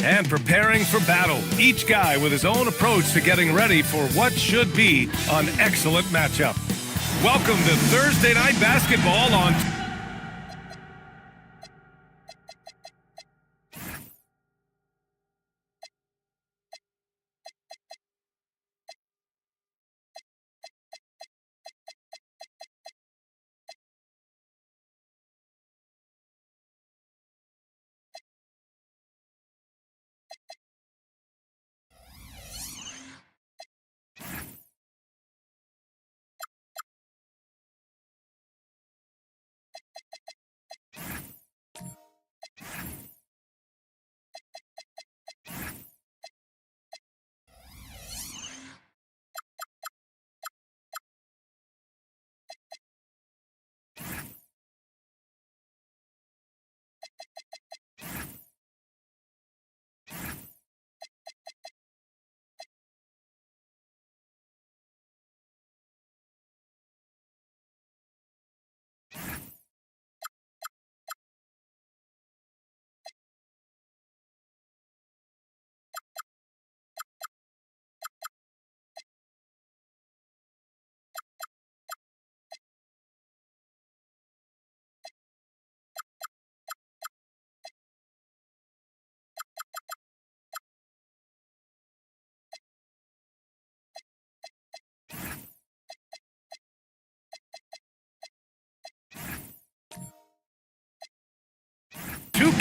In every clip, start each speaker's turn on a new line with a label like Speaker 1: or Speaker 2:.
Speaker 1: and preparing for battle. Each guy with his own approach to getting ready for what should be an excellent matchup. Welcome to Thursday Night Basketball on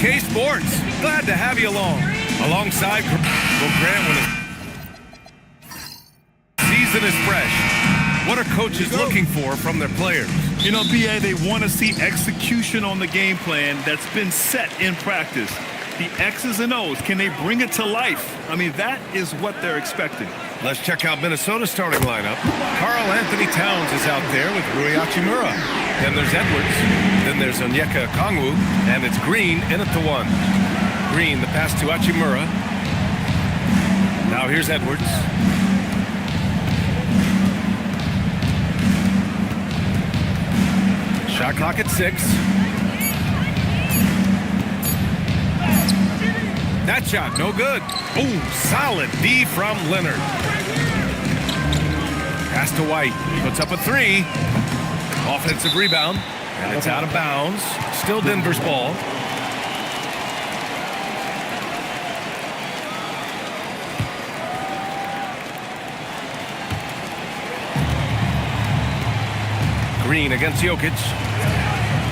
Speaker 1: K Sports. Glad to have you along. Alongside Grant when the season is fresh. What are coaches looking for from their players?
Speaker 2: You know, BA, they want to see execution on the game plan that's been set in practice. The X's and O's, can they bring it to life? I mean, that is what they're expecting.
Speaker 1: Let's check out Minnesota's starting lineup. Karl Anthony Towns is out there with Rui Hachimura. Then there's Edwards. Then there's Onyeka Okongwu. And it's Green in at the 1. Green, the pass to Hachimura. Now here's Edwards. Shot clock at 6. That shot, no good. Ooh, solid D from Leonard. Pass to White. Puts up a 3. Offensive rebound. And it's out of bounds. Still Denver's ball. Green against Jokic.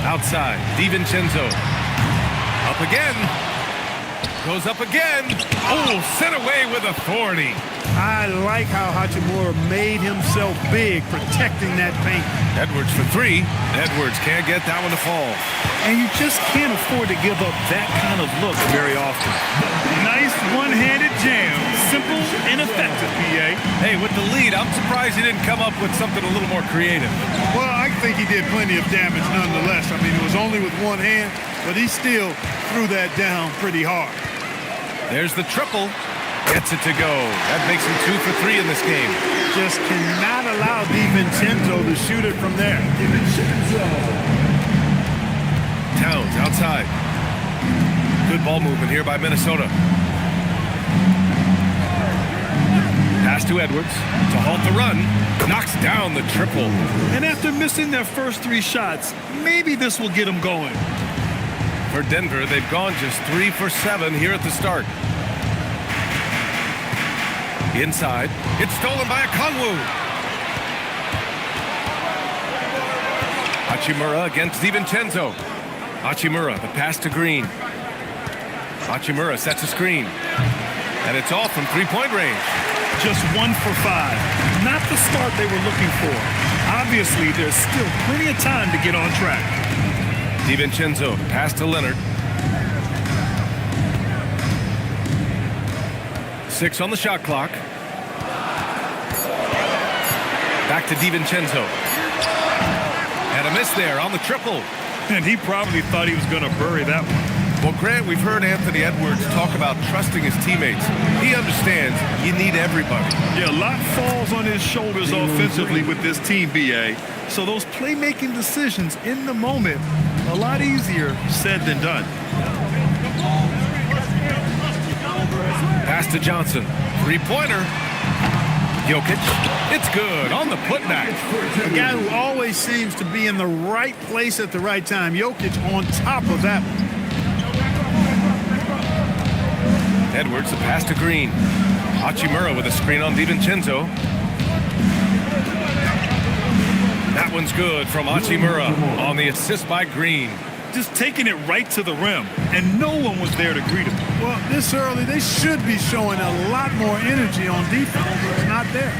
Speaker 1: Outside. DiVincenzo. Up again. Goes up again. Oh, sent away with authority.
Speaker 3: I like how Hachimura made himself big protecting that paint.
Speaker 1: Edwards for 3. Edwards can't get that one to fall.
Speaker 2: And you just can't afford to give up that kind of look very often. Nice one-handed jam. Simple and effective, PA.
Speaker 1: Hey, with the lead, I'm surprised he didn't come up with something a little more creative.
Speaker 3: Well, I think he did plenty of damage nonetheless. I mean, it was only with one hand, but he still threw that down pretty hard.
Speaker 1: There's the triple. Gets it to go. That makes him 2 for 3 in this game.
Speaker 3: Just cannot allow DiVincenzo to shoot it from there.
Speaker 1: Towns outside. Good ball movement here by Minnesota. Pass to Edwards to halt the run. Knocks down the triple.
Speaker 2: And after missing their first 3 shots, maybe this will get them going.
Speaker 1: For Denver, they've gone just 3 for 7 here at the start. Inside. It's stolen by Okongwu. Hachimura against DiVincenzo. Hachimura, the pass to Green. Hachimura sets a screen. And it's off from three-point range.
Speaker 2: Just 1 for 5. Not the start they were looking for. Obviously, there's still plenty of time to get on track.
Speaker 1: DiVincenzo, pass to Leonard. 6 on the shot clock. Back to DiVincenzo. And a miss there on the triple.
Speaker 2: And he probably thought he was going to bury that one.
Speaker 1: Well, Grant, we've heard Anthony Edwards talk about trusting his teammates. He understands you need everybody.
Speaker 2: Yeah, a lot falls on his shoulders offensively with this team, BA. So those playmaking decisions in the moment, a lot easier said than done.
Speaker 1: Pass to Johnson. Three-pointer. Jokic. It's good on the putback.
Speaker 3: A guy who always seems to be in the right place at the right time. Jokic on top of that one.
Speaker 1: Edwards, a pass to Green. Hachimura with a screen on DiVincenzo. That one's good from Hachimura on the assist by Green.
Speaker 2: Just taking it right to the rim, and no one was there to greet him.
Speaker 3: Well, this early, they should be showing a lot more energy on defense, but it's not there.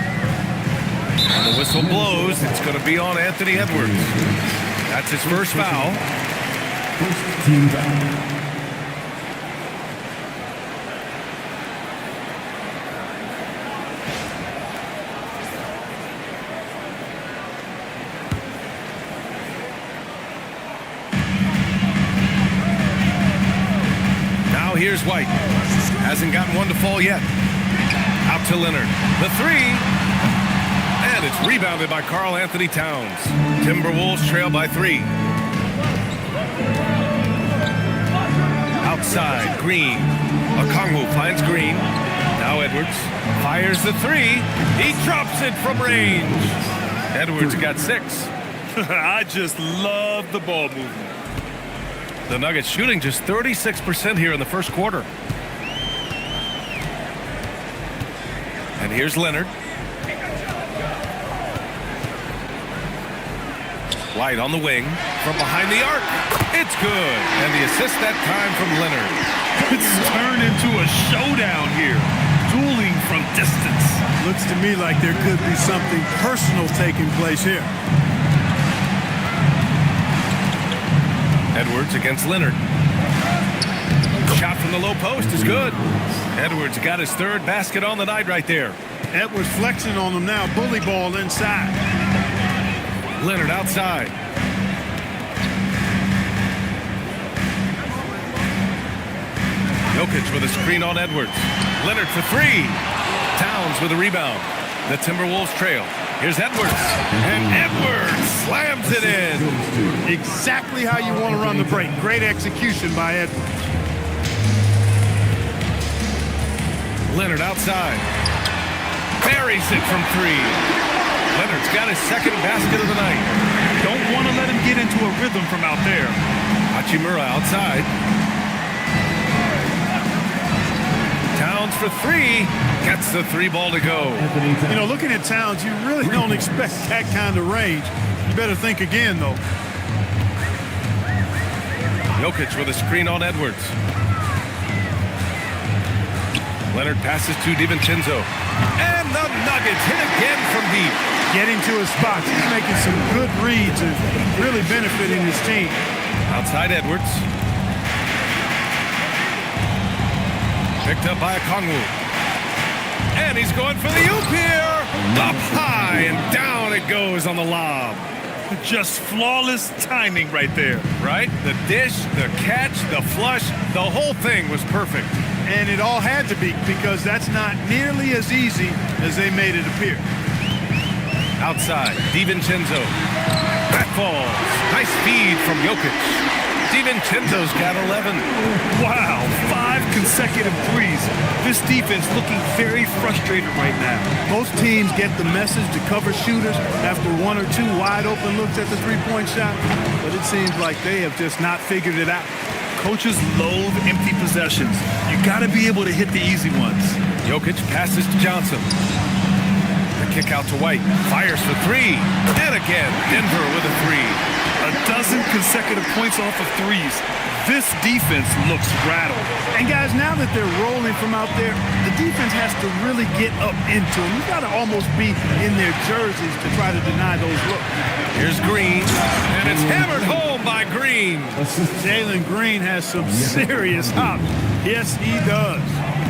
Speaker 1: And the whistle blows. It's going to be on Anthony Edwards. That's his first foul.
Speaker 4: First team foul.
Speaker 1: Here's White. Hasn't gotten one to fall yet. Out to Leonard. The three. And it's rebounded by Karl Anthony Towns. Timberwolves trail by 3. Outside, Green. Okongwu finds Green. Now Edwards fires the 3. He drops it from range. Edwards got 6.
Speaker 2: I just love the ball movement.
Speaker 1: The Nuggets shooting just 36% here in the first quarter. And here's Leonard. White on the wing from behind the arc. It's good. And the assist that time from Leonard.
Speaker 2: It's turned into a showdown here. Dueling from distance.
Speaker 3: Looks to me like there could be something personal taking place here.
Speaker 1: Edwards against Leonard. Shot from the low post is good. Edwards got his 3rd basket on the night right there.
Speaker 3: Edwards flexing on them now. Bully ball inside.
Speaker 1: Leonard outside. Jokic with a screen on Edwards. Leonard for 3. Towns with a rebound. The Timberwolves trail. Here's Edwards. And Edwards slams it in.
Speaker 3: Exactly how you want to run the break. Great execution by Edwards.
Speaker 1: Leonard outside. Buries it from 3. Leonard's got his 2nd basket of the night.
Speaker 2: Don't want to let him get into a rhythm from out there.
Speaker 1: Hachimura outside. Towns for 3. Gets the 3 ball to go.
Speaker 3: You know, looking at Towns, you really don't expect that kind of range. You better think again, though.
Speaker 1: Jokic with a screen on Edwards. Leonard passes to DiVincenzo. And the Nuggets hit again from deep.
Speaker 3: Getting to his spots. He's making some good reads and really benefiting his team.
Speaker 1: Outside Edwards. Picked up by Okongwu. And he's going for the oop here. Up high and down it goes on the lob.
Speaker 2: Just flawless timing right there.
Speaker 1: Right? The dish, the catch, the flush, the whole thing was perfect.
Speaker 3: And it all had to be, because that's not nearly as easy as they made it appear.
Speaker 1: Outside, DiVincenzo. That falls. Nice feed from Jokic. DiVincenzo's got 11.
Speaker 2: Wow, 5 consecutive threes. This defense looking very frustrated right now.
Speaker 3: Most teams get the message to cover shooters after 1 or 2 wide open looks at the three-point shot, but it seems like they have just not figured it out.
Speaker 2: Coaches loathe empty possessions. You got to be able to hit the easy ones.
Speaker 1: Jokic passes to Johnson. The kick out to White. Fires for 3. And again, Denver with a 3.
Speaker 2: A dozen consecutive points off of threes. This defense looks rattled.
Speaker 3: And guys, now that they're rolling from out there, the defense has to really get up into them. You got to almost be in their jerseys to try to deny those looks.
Speaker 1: Here's Green, and it's hammered home by Green.
Speaker 3: Jalen Green has some serious hop. Yes, he does.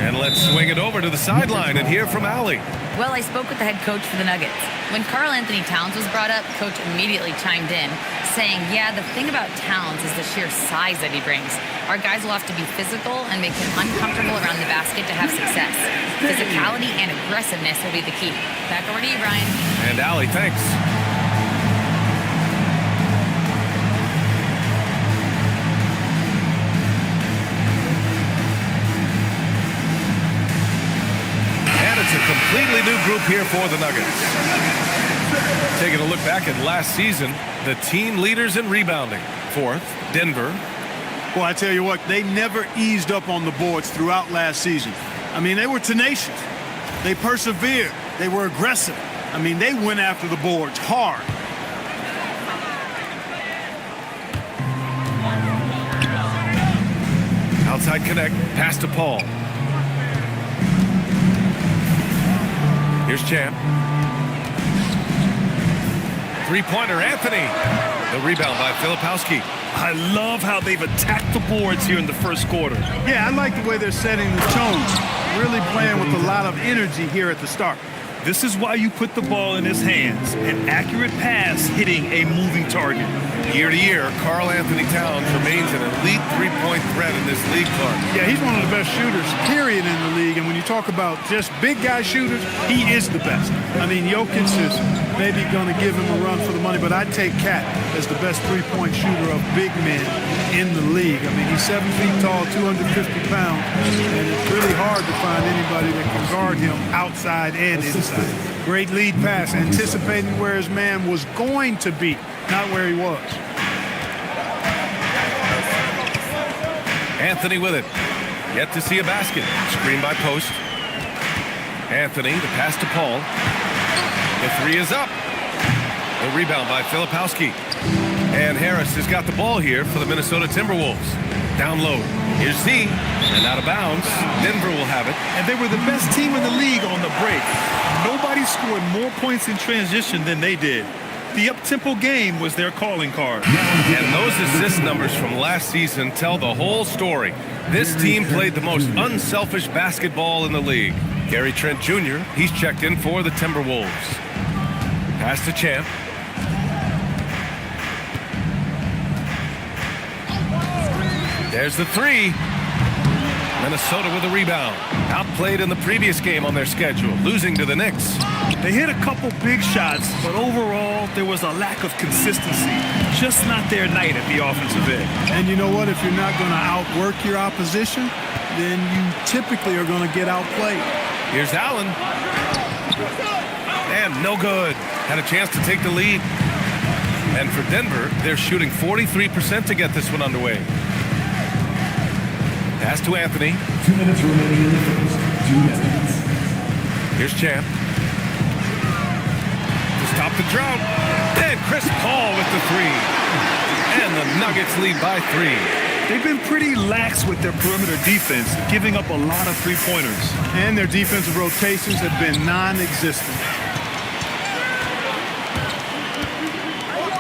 Speaker 1: And let's swing it over to the sideline and hear from Allie.
Speaker 5: Well, I spoke with the head coach for the Nuggets. When Karl Anthony Towns was brought up, Coach immediately chimed in, saying, yeah, the thing about Towns is the sheer size that he brings. Our guys will have to be physical and make him uncomfortable around the basket to have success. Physicality and aggressiveness will be the key. Back over to you, Brian.
Speaker 1: And Allie, thanks. here for the Nuggets. Taking a look back at last season, the team leaders in rebounding. Fourth, Denver.
Speaker 3: Well, I tell you what, they never eased up on the boards throughout last season. I mean, they were tenacious. They persevered. They were aggressive. I mean, they went after the boards hard.
Speaker 1: Outside connect, pass to Paul. Here's Champ. Three-pointer, Anthony. The rebound by Filipowski.
Speaker 2: I love how they've attacked the boards here in the first quarter.
Speaker 3: Yeah, I like the way they're setting the tone. Really playing with a lot of energy here at the start.
Speaker 2: This is why you put the ball in his hands. An accurate pass hitting a moving target.
Speaker 1: Year to year, Karl Anthony Towns remains an elite three-point threat in this league, Clark.
Speaker 3: Yeah, he's one of the best shooters, period, in the league. And when you talk about just big guy shooters, he is the best. I mean, Jokic is maybe going to give him a run for the money, but I'd take Cat as the best three-point shooter of big men in the league. I mean, he's 7 feet tall, 250 pounds, and it's really hard to find anybody that can guard him outside and inside. Great lead pass, anticipating where his man was going to be, not where he was.
Speaker 1: Anthony with it. Yet to see a basket. Screen by Post. Anthony, the pass to Paul. The three is up. The rebound by Filipowski. And Harris has got the ball here for the Minnesota Timberwolves. Down low. Here's Z. And out of bounds. Denver will have it.
Speaker 2: And they were the best team in the league on the break. Nobody scored more points in transition than they did. The up-tempo game was their calling card.
Speaker 1: And those assist numbers from last season tell the whole story. This team played the most unselfish basketball in the league. Gary Trent Jr., he's checked in for the Timberwolves. Pass to Champ. There's the three. Minnesota with a rebound. Outplayed in the previous game on their schedule, losing to the Knicks.
Speaker 2: They hit a couple big shots, but overall, there was a lack of consistency. Just not their night at the offensive end.
Speaker 3: And you know what? If you're not going to outwork your opposition, then you typically are going to get outplayed.
Speaker 1: Here's Allen. And no good. Had a chance to take the lead. And for Denver, they're shooting 43% to get this one underway. Pass to Anthony.
Speaker 4: 2 minutes remaining in the first. 2 minutes.
Speaker 1: Here's Champ. To stop the drought. And Chris Paul with the three. And the Nuggets lead by 3.
Speaker 2: They've been pretty lax with their perimeter defense, giving up a lot of three-pointers.
Speaker 3: And their defensive rotations have been non-existent.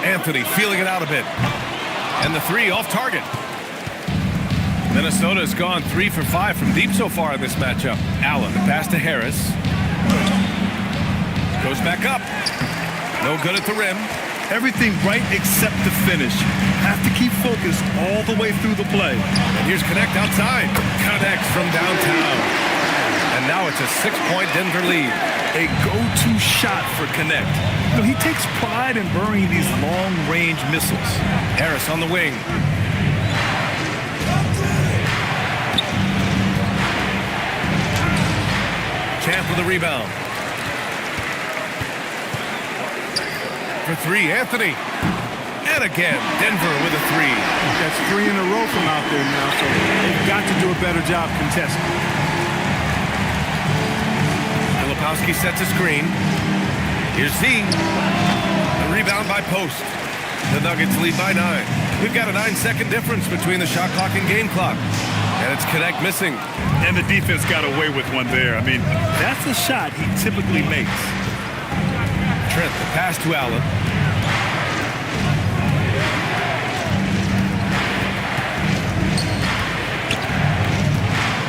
Speaker 1: Anthony feeling it out a bit. And the three off target. Minnesota has gone 3 for 5 from deep so far in this matchup. Allen, the pass to Harris. Goes back up. No good at the rim.
Speaker 2: Everything right except the finish. Have to keep focused all the way through the play.
Speaker 1: And here's Connect outside. Connect from downtown. And now it's a 6-point Denver lead.
Speaker 2: A go-to shot for Connect. You know, he takes pride in burying these long-range missiles.
Speaker 1: Harris on the wing. Champ with the rebound. For 3, Anthony. And again, Denver with a 3.
Speaker 3: That's 3 in a row from out there now, so they've got to do a better job contesting.
Speaker 1: Filipowski sets a screen. Here's Z. The rebound by Post. The Nuggets lead by 9. We've got a 9-second difference between the shot clock and game clock. And it's Connect missing.
Speaker 2: And the defense got away with one there. I mean, that's a shot he typically makes.
Speaker 1: Trent, the pass to Allen.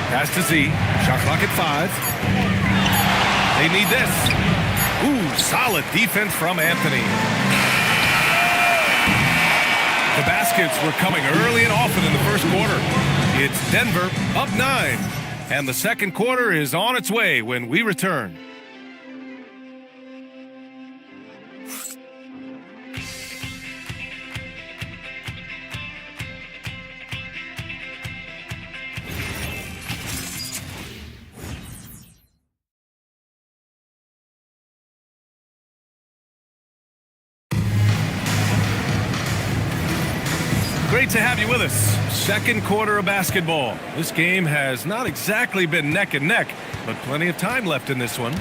Speaker 1: Pass to Z. Shot clock at 5. They need this. Ooh, solid defense from Anthony. The baskets were coming early and often in the first quarter. It's Denver up 9. And the second quarter is on its way when we return. Great to have you with us. Second quarter of basketball. This game has not exactly been neck and neck, but plenty of time left in this one.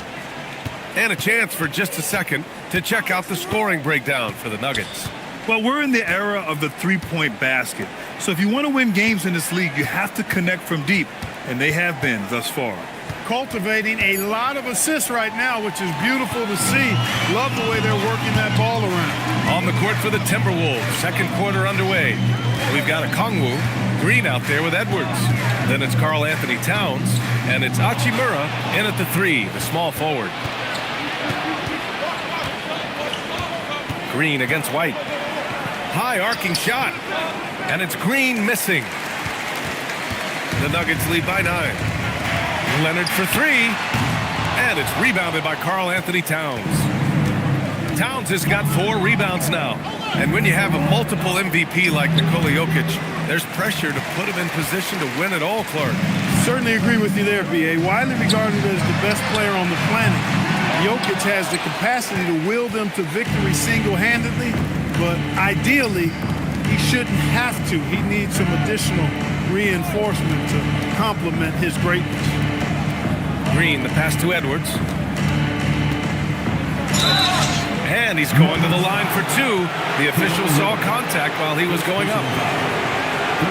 Speaker 1: And a chance for just a second to check out the scoring breakdown for the Nuggets.
Speaker 2: Well, we're in the era of the three-point basket. So if you want to win games in this league, you have to connect from deep, and they have been thus far.
Speaker 3: Cultivating a lot of assists right now, which is beautiful to see. Love the way they're working that ball around.
Speaker 1: On the court for the Timberwolves, second quarter underway. We've got a Kongwu, Green out there with Edwards. Then it's Karl Anthony Towns, and it's Hachimura in at the three, the small forward. Green against White. High arcing shot, and it's Green missing. The Nuggets lead by 9. Leonard for three, and it's rebounded by Karl Anthony Towns. Towns has got 4 rebounds now, and when you have a multiple MVP like Nikola Jokic, there's pressure to put him in position to win it all, Clark.
Speaker 3: Certainly agree with you there, B.A. Widely regarded as the best player on the planet, Jokic has the capacity to will them to victory single-handedly, but ideally, he shouldn't have to. He needs some additional reinforcement to complement his greatness.
Speaker 1: Green, the pass to Edwards. And he's going to the line for 2. The official saw contact while he was going up.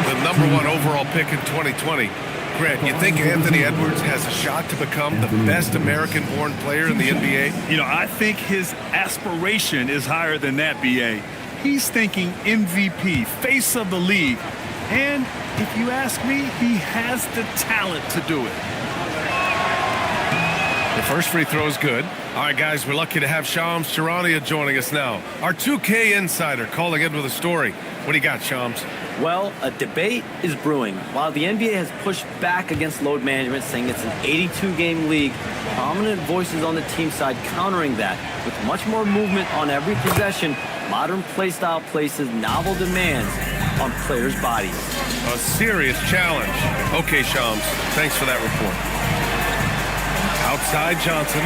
Speaker 1: The #1 overall pick in 2020. Grant, you think Anthony Edwards has a shot to become the best American-born player in the NBA?
Speaker 2: You know, I think his aspiration is higher than that, B.A. He's thinking MVP, face of the league. And if you ask me, he has the talent to do it.
Speaker 1: The first free throw is good. All right, guys, we're lucky to have Shams Charania joining us now. Our 2K insider calling in with a story. What do you got, Shams?
Speaker 6: Well, a debate is brewing. While the NBA has pushed back against load management, saying it's an 82-game league, prominent voices on the team side countering that. With much more movement on every possession, modern play style places novel demands on players' bodies.
Speaker 1: A serious challenge. Okay, Shams, thanks for that report. Outside Johnson.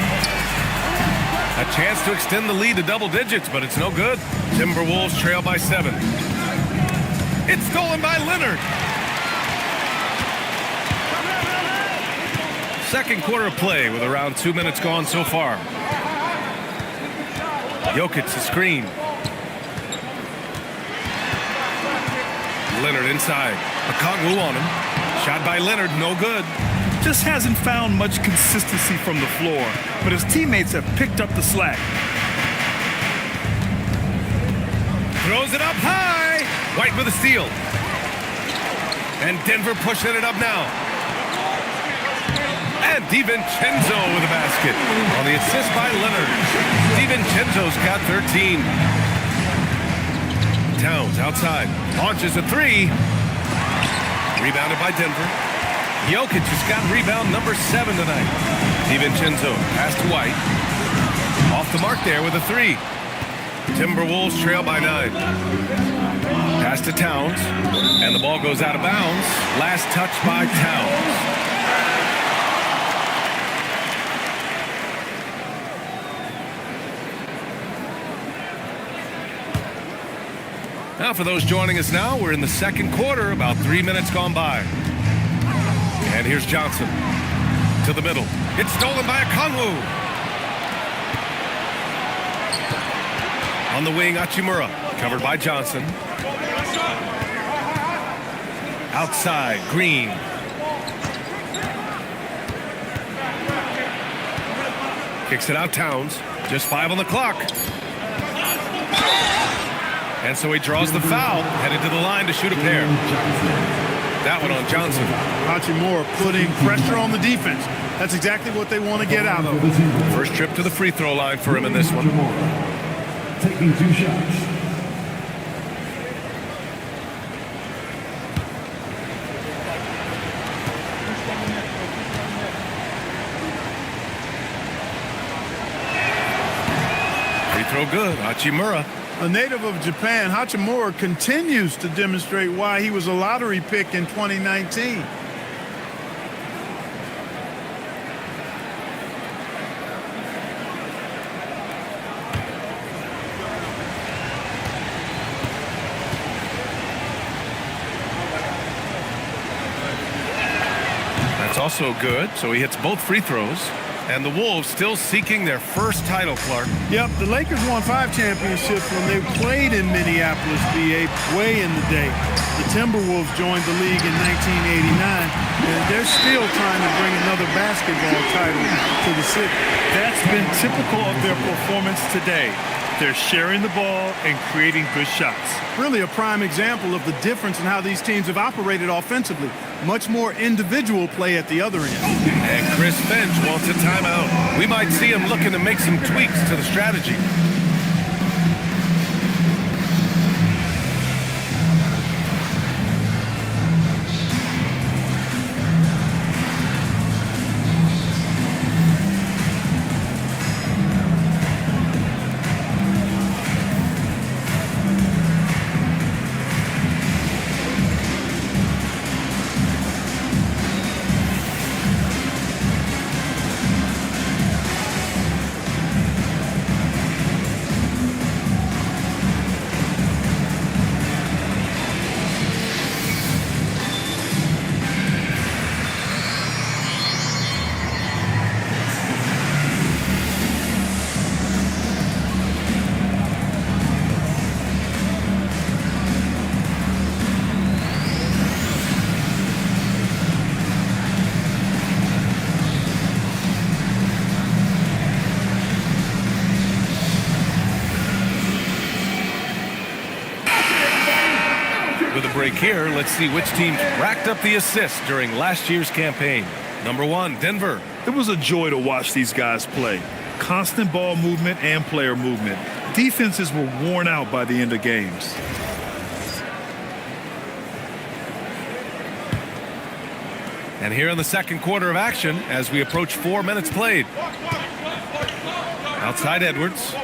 Speaker 1: A chance to extend the lead to double digits, but it's no good. Timberwolves trail by 7. It's stolen by Leonard. Second quarter of play with around 2 minutes gone so far. Jokic the screen. Leonard inside. A Kongwu on him. Shot by Leonard, no good.
Speaker 2: Just hasn't found much consistency from the floor, but his teammates have picked up the slack.
Speaker 1: Throws it up high. White with a steal. And Denver pushing it up now. And DiVincenzo with a basket. On the assist by Leonard. DiVincenzo's got 13. Towns outside. Launches a 3. Rebounded by Denver. Jokic has got rebound number 7 tonight. DiVincenzo pass to White. Off the mark there with a 3. Timberwolves trail by 9. Pass to Towns. And the ball goes out of bounds. Last touch by Towns. Now for those joining us now, we're in the second quarter, about 3 minutes gone by. And here's Johnson to the middle. It's stolen by a Kongwu. On the wing, Hachimura, covered by Johnson. Outside, Green. Kicks it out, Towns. Just 5 on the clock. And so he draws the foul, headed to the line to shoot a pair. That one on Johnson.
Speaker 3: Hachimura putting pressure on the defense. That's exactly what they want to get out of.
Speaker 1: First trip to the free throw line for him in this one.
Speaker 4: Taking 2 shots.
Speaker 1: Free throw good. Hachimura.
Speaker 3: A native of Japan, Hachimura continues to demonstrate why he was a lottery pick in 2019.
Speaker 1: also good, so he hits both free throws. And the Wolves still seeking their first title, Clark.
Speaker 3: Yep, the Lakers won 5 championships when they played in Minneapolis, VA, way in the day. The Timberwolves joined the league in 1989, and they're still trying to bring another basketball title to the city.
Speaker 2: That's been typical of their performance today. They're sharing the ball and creating good shots.
Speaker 3: Really a prime example of the difference in how these teams have operated offensively. Much more individual play at the other end.
Speaker 1: And Chris Finch wants a timeout. We might see him looking to make some tweaks to the strategy. With a break here, let's see which teams racked up the assists during last year's campaign. Number 1, Denver.
Speaker 2: It was a joy to watch these guys play. Constant ball movement and player movement. Defenses were worn out by the end of games.
Speaker 1: And here in the second quarter of action as we approach 4 minutes played. Outside Edwards.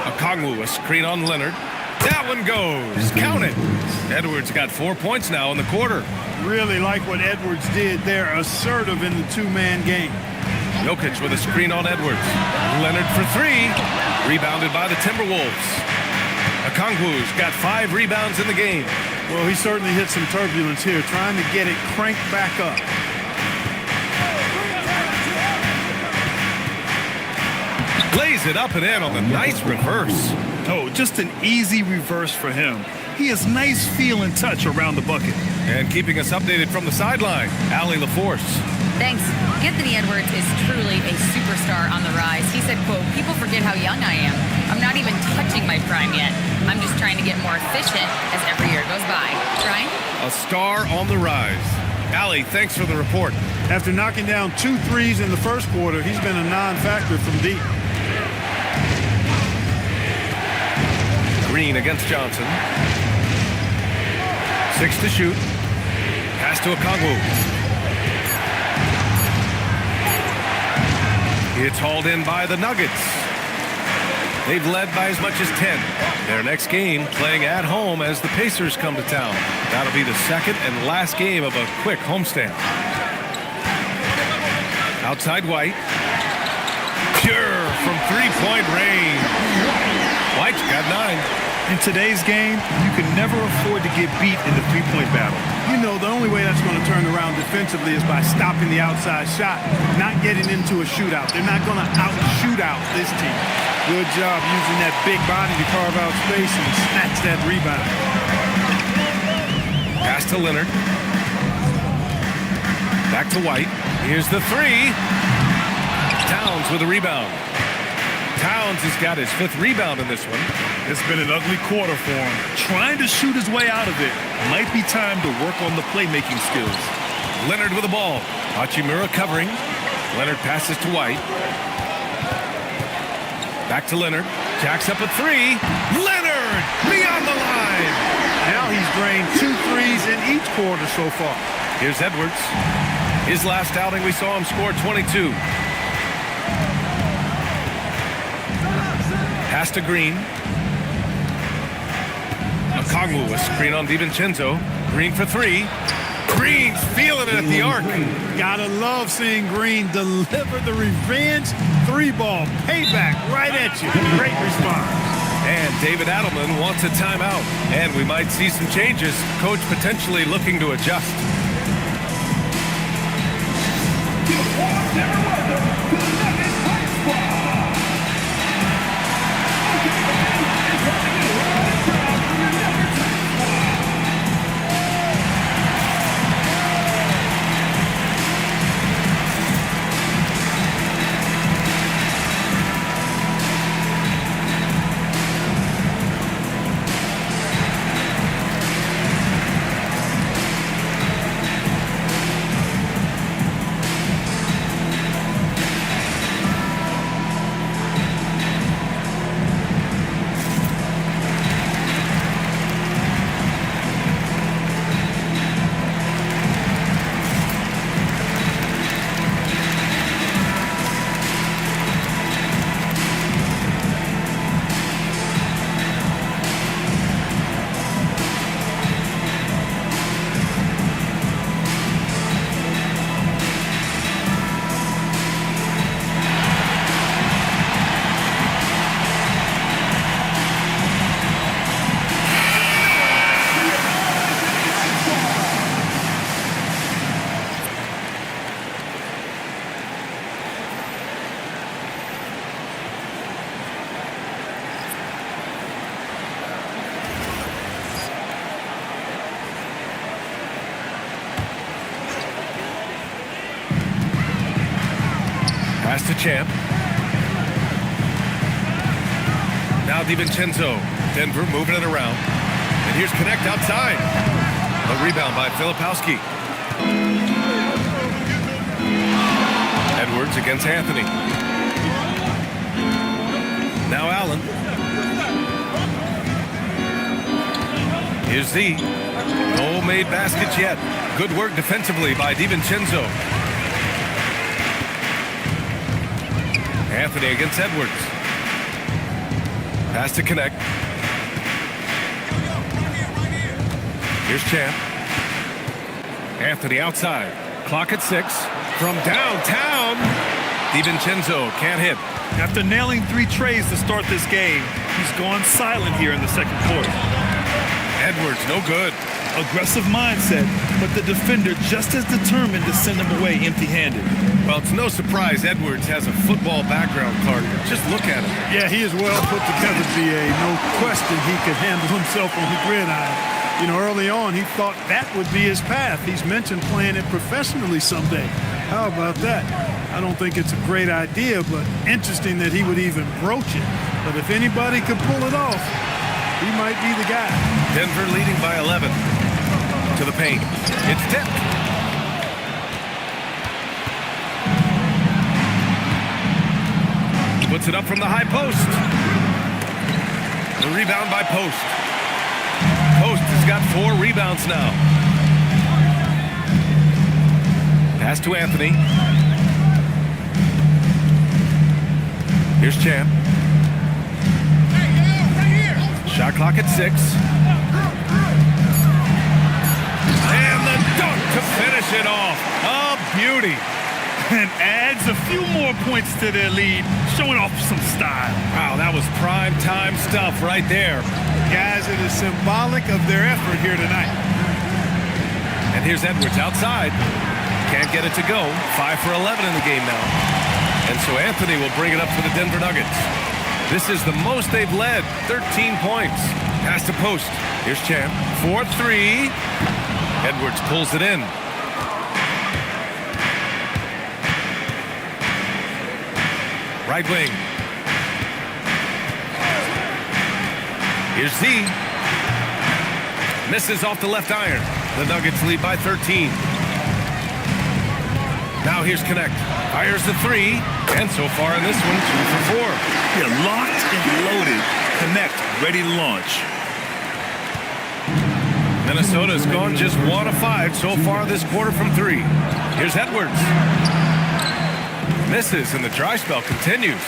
Speaker 1: Okongwu, a screen on Leonard. That one goes. Count it. Edwards got 4 points now in the quarter.
Speaker 3: Really like what Edwards did there. Assertive in the two-man game.
Speaker 1: Jokic with a screen on Edwards. Leonard for 3. Rebounded by the Timberwolves. Okongwu's got 5 rebounds in the game.
Speaker 3: Well, he certainly hit some turbulence here, trying to get it cranked back up.
Speaker 1: Lays it up and in on the nice reverse.
Speaker 2: Oh, just an easy reverse for him. He has nice feel and touch around the bucket.
Speaker 1: And keeping us updated from the sideline, Allie LaForce.
Speaker 5: Thanks. Anthony Edwards is truly a superstar on the rise. He said, quote, "People forget how young I am. I'm not even touching my prime yet. I'm just trying to get more efficient as every year goes by." Ryan?
Speaker 1: A star on the rise. Allie, thanks for the report.
Speaker 3: After knocking down 2 threes in the first quarter, he's been a non-factor from deep.
Speaker 1: Green against Johnson. 6 to shoot. Pass to Okongwu. It's hauled in by the Nuggets. They've led by as much as 10. Their next game playing at home as the Pacers come to town. That'll be the second and last game of a quick homestand. Outside White. Pure from three-point range. White's got 9.
Speaker 2: In today's game, you can never afford to get beat in the three-point battle.
Speaker 3: You know, the only way that's going to turn around defensively is by stopping the outside shot, not getting into a shootout. They're not going to out-shoot out this team. Good job using that big body to carve out space and snatch that rebound.
Speaker 1: Pass to Leonard. Back to White. Here's the 3. Towns with a rebound. Towns has got his 5th rebound in this one.
Speaker 2: It's been an ugly quarter for him. Trying to shoot his way out of it. Might be time to work on the playmaking skills.
Speaker 1: Leonard with the ball. Hachimura covering. Leonard passes to White. Back to Leonard. Jacks up a 3. Leonard beyond the line.
Speaker 3: Now he's drained 2 threes in each quarter so far.
Speaker 1: Here's Edwards. His last outing, we saw him score 22. Pass to Green. Okongwu, a screen on DiVincenzo. Green for 3. Green's feeling it at the arc.
Speaker 3: Gotta love seeing Green deliver the revenge 3-ball. Payback right at you. Great response.
Speaker 1: And David Adelman wants a timeout. And we might see some changes. Coach potentially looking to adjust. Pass to Champ. Now DiVincenzo. Denver moving it around. And here's Connect outside. A rebound by Filipowski. Edwards against Anthony. Now Allen. Here's Z. No made baskets yet. Good work defensively by DiVincenzo. Anthony against Edwards. Pass to Connect. Here's Champ. Anthony outside. Clock at 6. From downtown. DiVincenzo can't hit.
Speaker 2: After nailing 3 trays to start this game, he's gone silent here in the second quarter.
Speaker 1: Edwards, no good.
Speaker 2: Aggressive mindset, but the defender just as determined to send him away empty-handed.
Speaker 1: Well, it's no surprise Edwards has a football background, Clark. Just look at him.
Speaker 3: Yeah, he is well put together, B.A. No question he could handle himself on the gridiron. You know, early on, he thought that would be his path. He's mentioned playing it professionally someday. How about that? I don't think it's a great idea, but interesting that he would even broach it. But if anybody could pull it off, he might be the guy.
Speaker 1: Denver leading by 11. To the paint. It's tipped. Puts it up from the high post. The rebound by Post. Post has got 4 rebounds now. Pass to Anthony. Here's Champ. Shot clock at 6. And the dunk to finish it off. A beauty.
Speaker 2: And adds a few more points to their lead, showing off some style.
Speaker 1: Wow, that was prime time stuff right there.
Speaker 3: Guys, it is symbolic of their effort here tonight.
Speaker 1: And here's Edwards outside. Can't get it to go. 5 for 11 in the game now. And so Anthony will bring it up for the Denver Nuggets. This is the most they've led, 13 points. Pass to Post. Here's Champ. 4-3. Edwards pulls it in. Right wing. Here's Z. Misses off the left iron. The Nuggets lead by 13. Now here's Connect. Fires the 3. And so far in this one, 2 for 4.
Speaker 2: Yeah, locked and loaded. Connect, ready to launch.
Speaker 1: Minnesota's gone just 1 of 5 so far this quarter from 3. Here's Edwards. Misses, and the dry spell continues.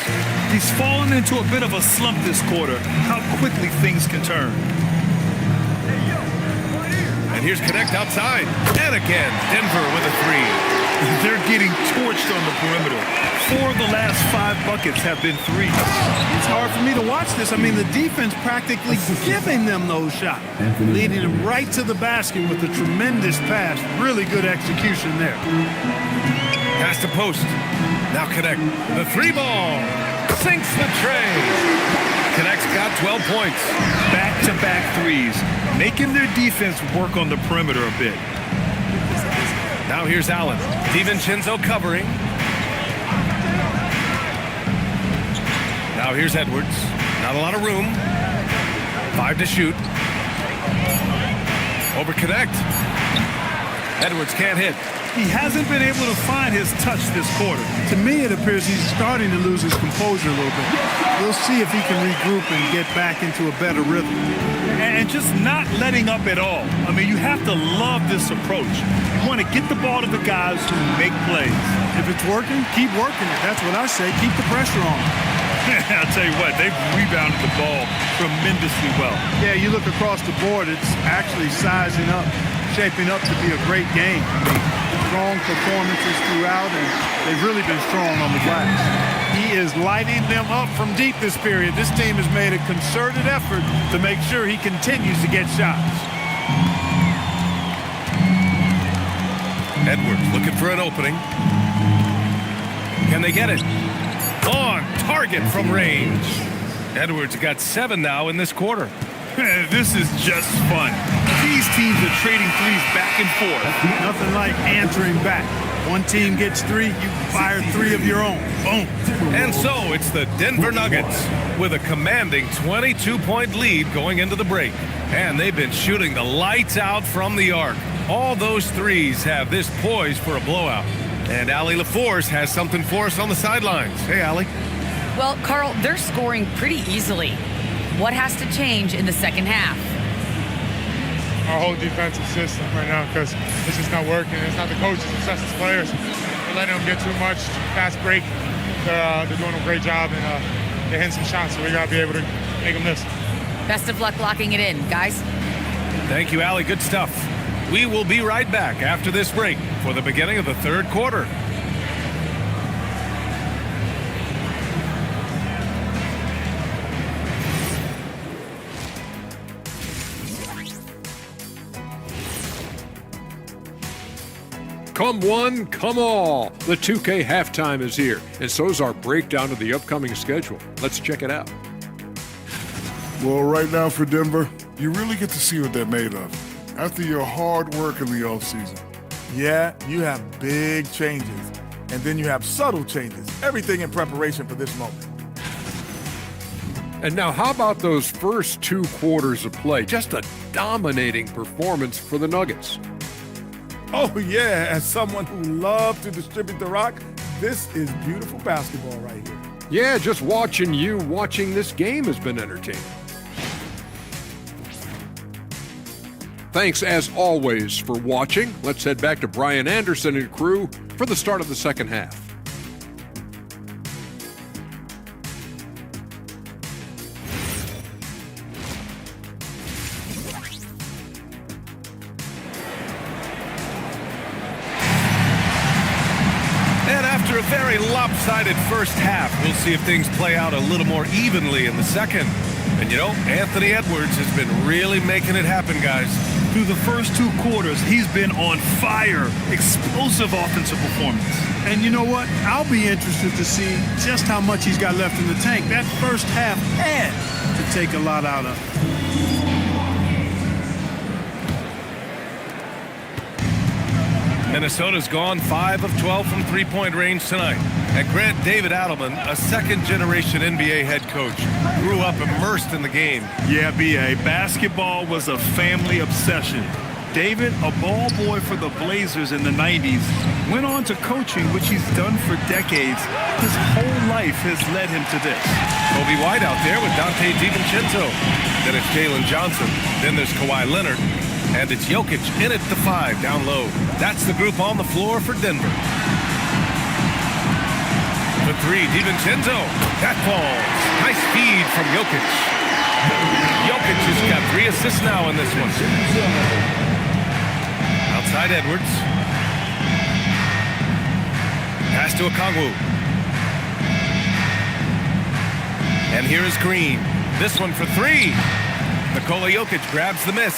Speaker 2: He's fallen into a bit of a slump this quarter. How quickly things can turn.
Speaker 1: And here's Connect outside. And again, Denver with a 3.
Speaker 2: They're getting torched on the perimeter. 4 of the last 5 buckets have been threes.
Speaker 3: It's hard for me to watch this. I mean, the defense practically giving them those shots, leading them right to the basket with a tremendous pass. Really good execution there.
Speaker 1: Pass to post. Now connect. The 3 ball. Sinks the tray. Connect's got 12 points.
Speaker 2: Back-to-back threes, making their defense work on the perimeter a bit.
Speaker 1: Now here's Allen. DiVincenzo covering. Now here's Edwards. Not a lot of room. 5 to shoot. Over connect. Edwards can't hit.
Speaker 2: He hasn't been able to find his touch this quarter.
Speaker 3: To me, it appears he's starting to lose his composure a little bit. We'll see if he can regroup and get back into a better rhythm.
Speaker 2: And just not letting up at all. I mean, you have to love this approach. You want to get the ball to the guys who make plays.
Speaker 3: If it's working, keep working it. That's what I say. Keep the pressure on.
Speaker 2: I'll tell you what, they've rebounded the ball tremendously well.
Speaker 3: Yeah, you look across the board, it's actually sizing up, shaping up to be a great game. I mean, strong performances throughout, and they've really been strong on the glass. He is lighting them up from deep this period. This team has made a concerted effort to make sure he continues to get shots.
Speaker 1: Edwards looking for an opening. Can they get it? On target from range. Edwards got 7 now in this quarter.
Speaker 2: This is just fun. These teams are trading threes back and forth.
Speaker 3: Nothing like answering back. One team gets 3, you fire 3 of your own. Boom.
Speaker 1: And so it's the Denver Nuggets with a commanding 22-point lead going into the break. And they've been shooting the lights out from the arc. All those threes have this poised for a blowout. And Allie LaForce has something for us on the sidelines. Hey, Allie.
Speaker 5: Well, Carl, they're scoring pretty easily. What has to change in the second half?
Speaker 7: Our whole defensive system right now, because it's just not working. It's not the coaches, it's us as players. We're letting them get too much, fast break. They're doing a great job, and they're hitting some shots, so we got to be able to make them miss.
Speaker 5: Best of luck locking it in, guys.
Speaker 1: Thank you, Allie. Good stuff. We will be right back after this break for the beginning of the third quarter.
Speaker 8: Come one, come all. The 2K halftime is here, and so is our breakdown of the upcoming schedule. Let's check it out.
Speaker 9: Well, right now for Denver, you really get to see what they're made of after your hard work in the offseason.
Speaker 10: Yeah, you have big changes, and then you have subtle changes. Everything in preparation for this moment.
Speaker 8: And now how about those first 2 quarters of play? Just a dominating performance for the Nuggets.
Speaker 10: Oh, yeah, as someone who loves to distribute the rock, this is beautiful basketball right here.
Speaker 8: Yeah, just watching this game has been entertaining. Thanks, as always, for watching. Let's head back to Brian Anderson and crew for the start of the second half.
Speaker 1: And after a very lopsided first half, we'll see if things play out a little more evenly in the second. And you know, Anthony Edwards has been really making it happen, guys.
Speaker 2: Through the first 2 quarters, he's been on fire. Explosive offensive performance.
Speaker 3: And you know what? I'll be interested to see just how much he's got left in the tank. That first half had to take a lot out of it.
Speaker 1: Minnesota's gone 5 of 12 from three-point range tonight. And Grant David Adelman, a second-generation NBA head coach, grew up immersed in the game.
Speaker 2: Yeah, B.A., basketball was a family obsession. David, a ball boy for the Blazers in the 90s, went on to coaching, which he's done for decades. His whole life has led him to this.
Speaker 1: Kobe White out there with Dante DiVincenzo. Then it's Jalen Johnson. Then there's Kawhi Leonard. And it's Jokic in at the 5 down low. That's the group on the floor for Denver. The 3, DiVincenzo. That falls. Nice feed from Jokic. Jokic has got 3 assists now in this one. Outside Edwards. Pass to Okongwu. And here is Green. This one for three. Nikola Jokic grabs the miss.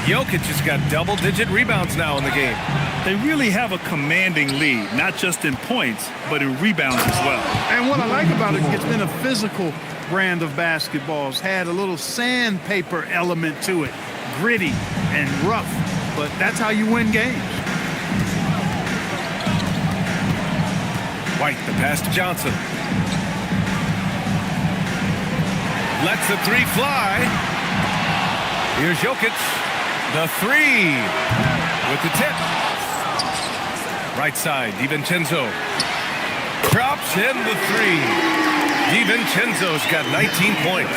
Speaker 1: Jokic has got double-digit rebounds now in the game.
Speaker 2: They really have a commanding lead, not just in points, but in rebounds as well.
Speaker 3: And what I like about it, it's been a physical brand of basketball. It's had a little sandpaper element to it, gritty and rough, but that's how you win games.
Speaker 1: White, the pass to Johnson. Lets the three fly. Here's Jokic. The three with the tip. Right side, DiVincenzo. Drops in the three. DiVincenzo's got 19 points.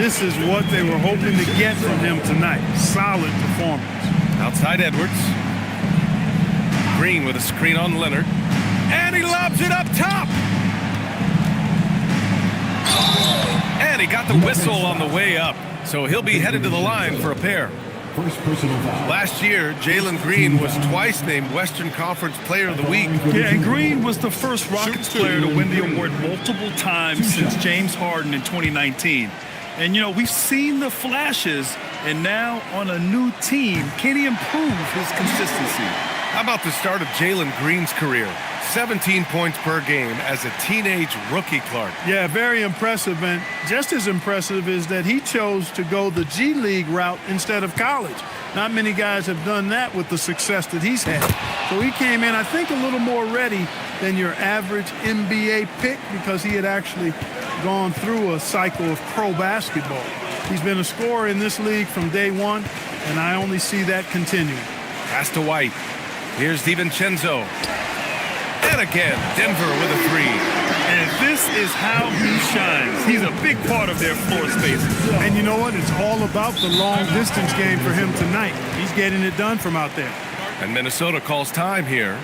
Speaker 3: This is what they were hoping to get from him tonight. Solid performance.
Speaker 1: Outside Edwards. Green with a screen on Leonard. And he lobs it up top. And he got the whistle on the way up. So he'll be headed to the line for a pair.
Speaker 4: First personal foul.
Speaker 1: Last year, Jalen Green was twice named Western Conference Player of the Week.
Speaker 2: Yeah, and Green was the first Rockets player to win the award multiple times since James Harden in 2019. And, you know, we've seen the flashes, and now on a new team, can he improve his consistency?
Speaker 1: How about the start of Jalen Green's career? 17 points per game as a teenage rookie, Clark.
Speaker 3: Yeah, very impressive. And just as impressive is that he chose to go the G League route instead of college. Not many guys have done that with the success that he's had. So he came in, I think, a little more ready than your average NBA pick because he had actually gone through a cycle of pro basketball. He's been a scorer in this league from day one, and I only see that continuing.
Speaker 1: Pass to White. Here's DiVincenzo. And again, Denver with a three.
Speaker 2: And this is how he shines. He's a big part of their floor space.
Speaker 3: And you know what? It's all about the long distance game for him tonight. He's getting it done from out there.
Speaker 1: And Minnesota calls time here.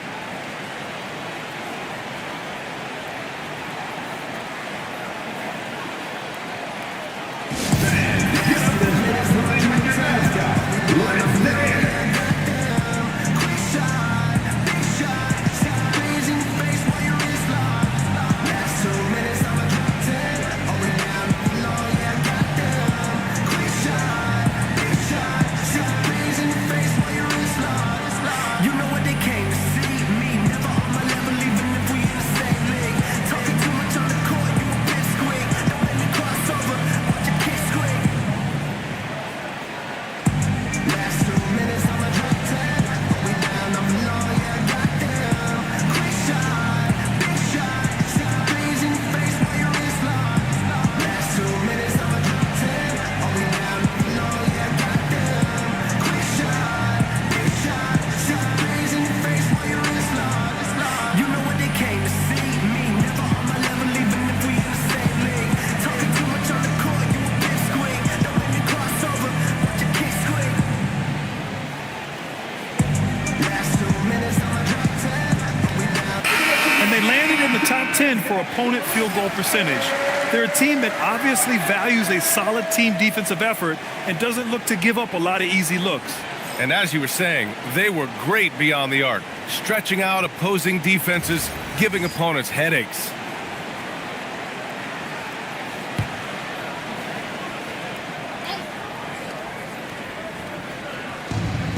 Speaker 2: Top 10 for opponent field goal percentage. They're a team that obviously values a solid team defensive effort and doesn't look to give up a lot of easy looks.
Speaker 1: And as you were saying, they were great beyond the arc, stretching out opposing defenses, giving opponents headaches.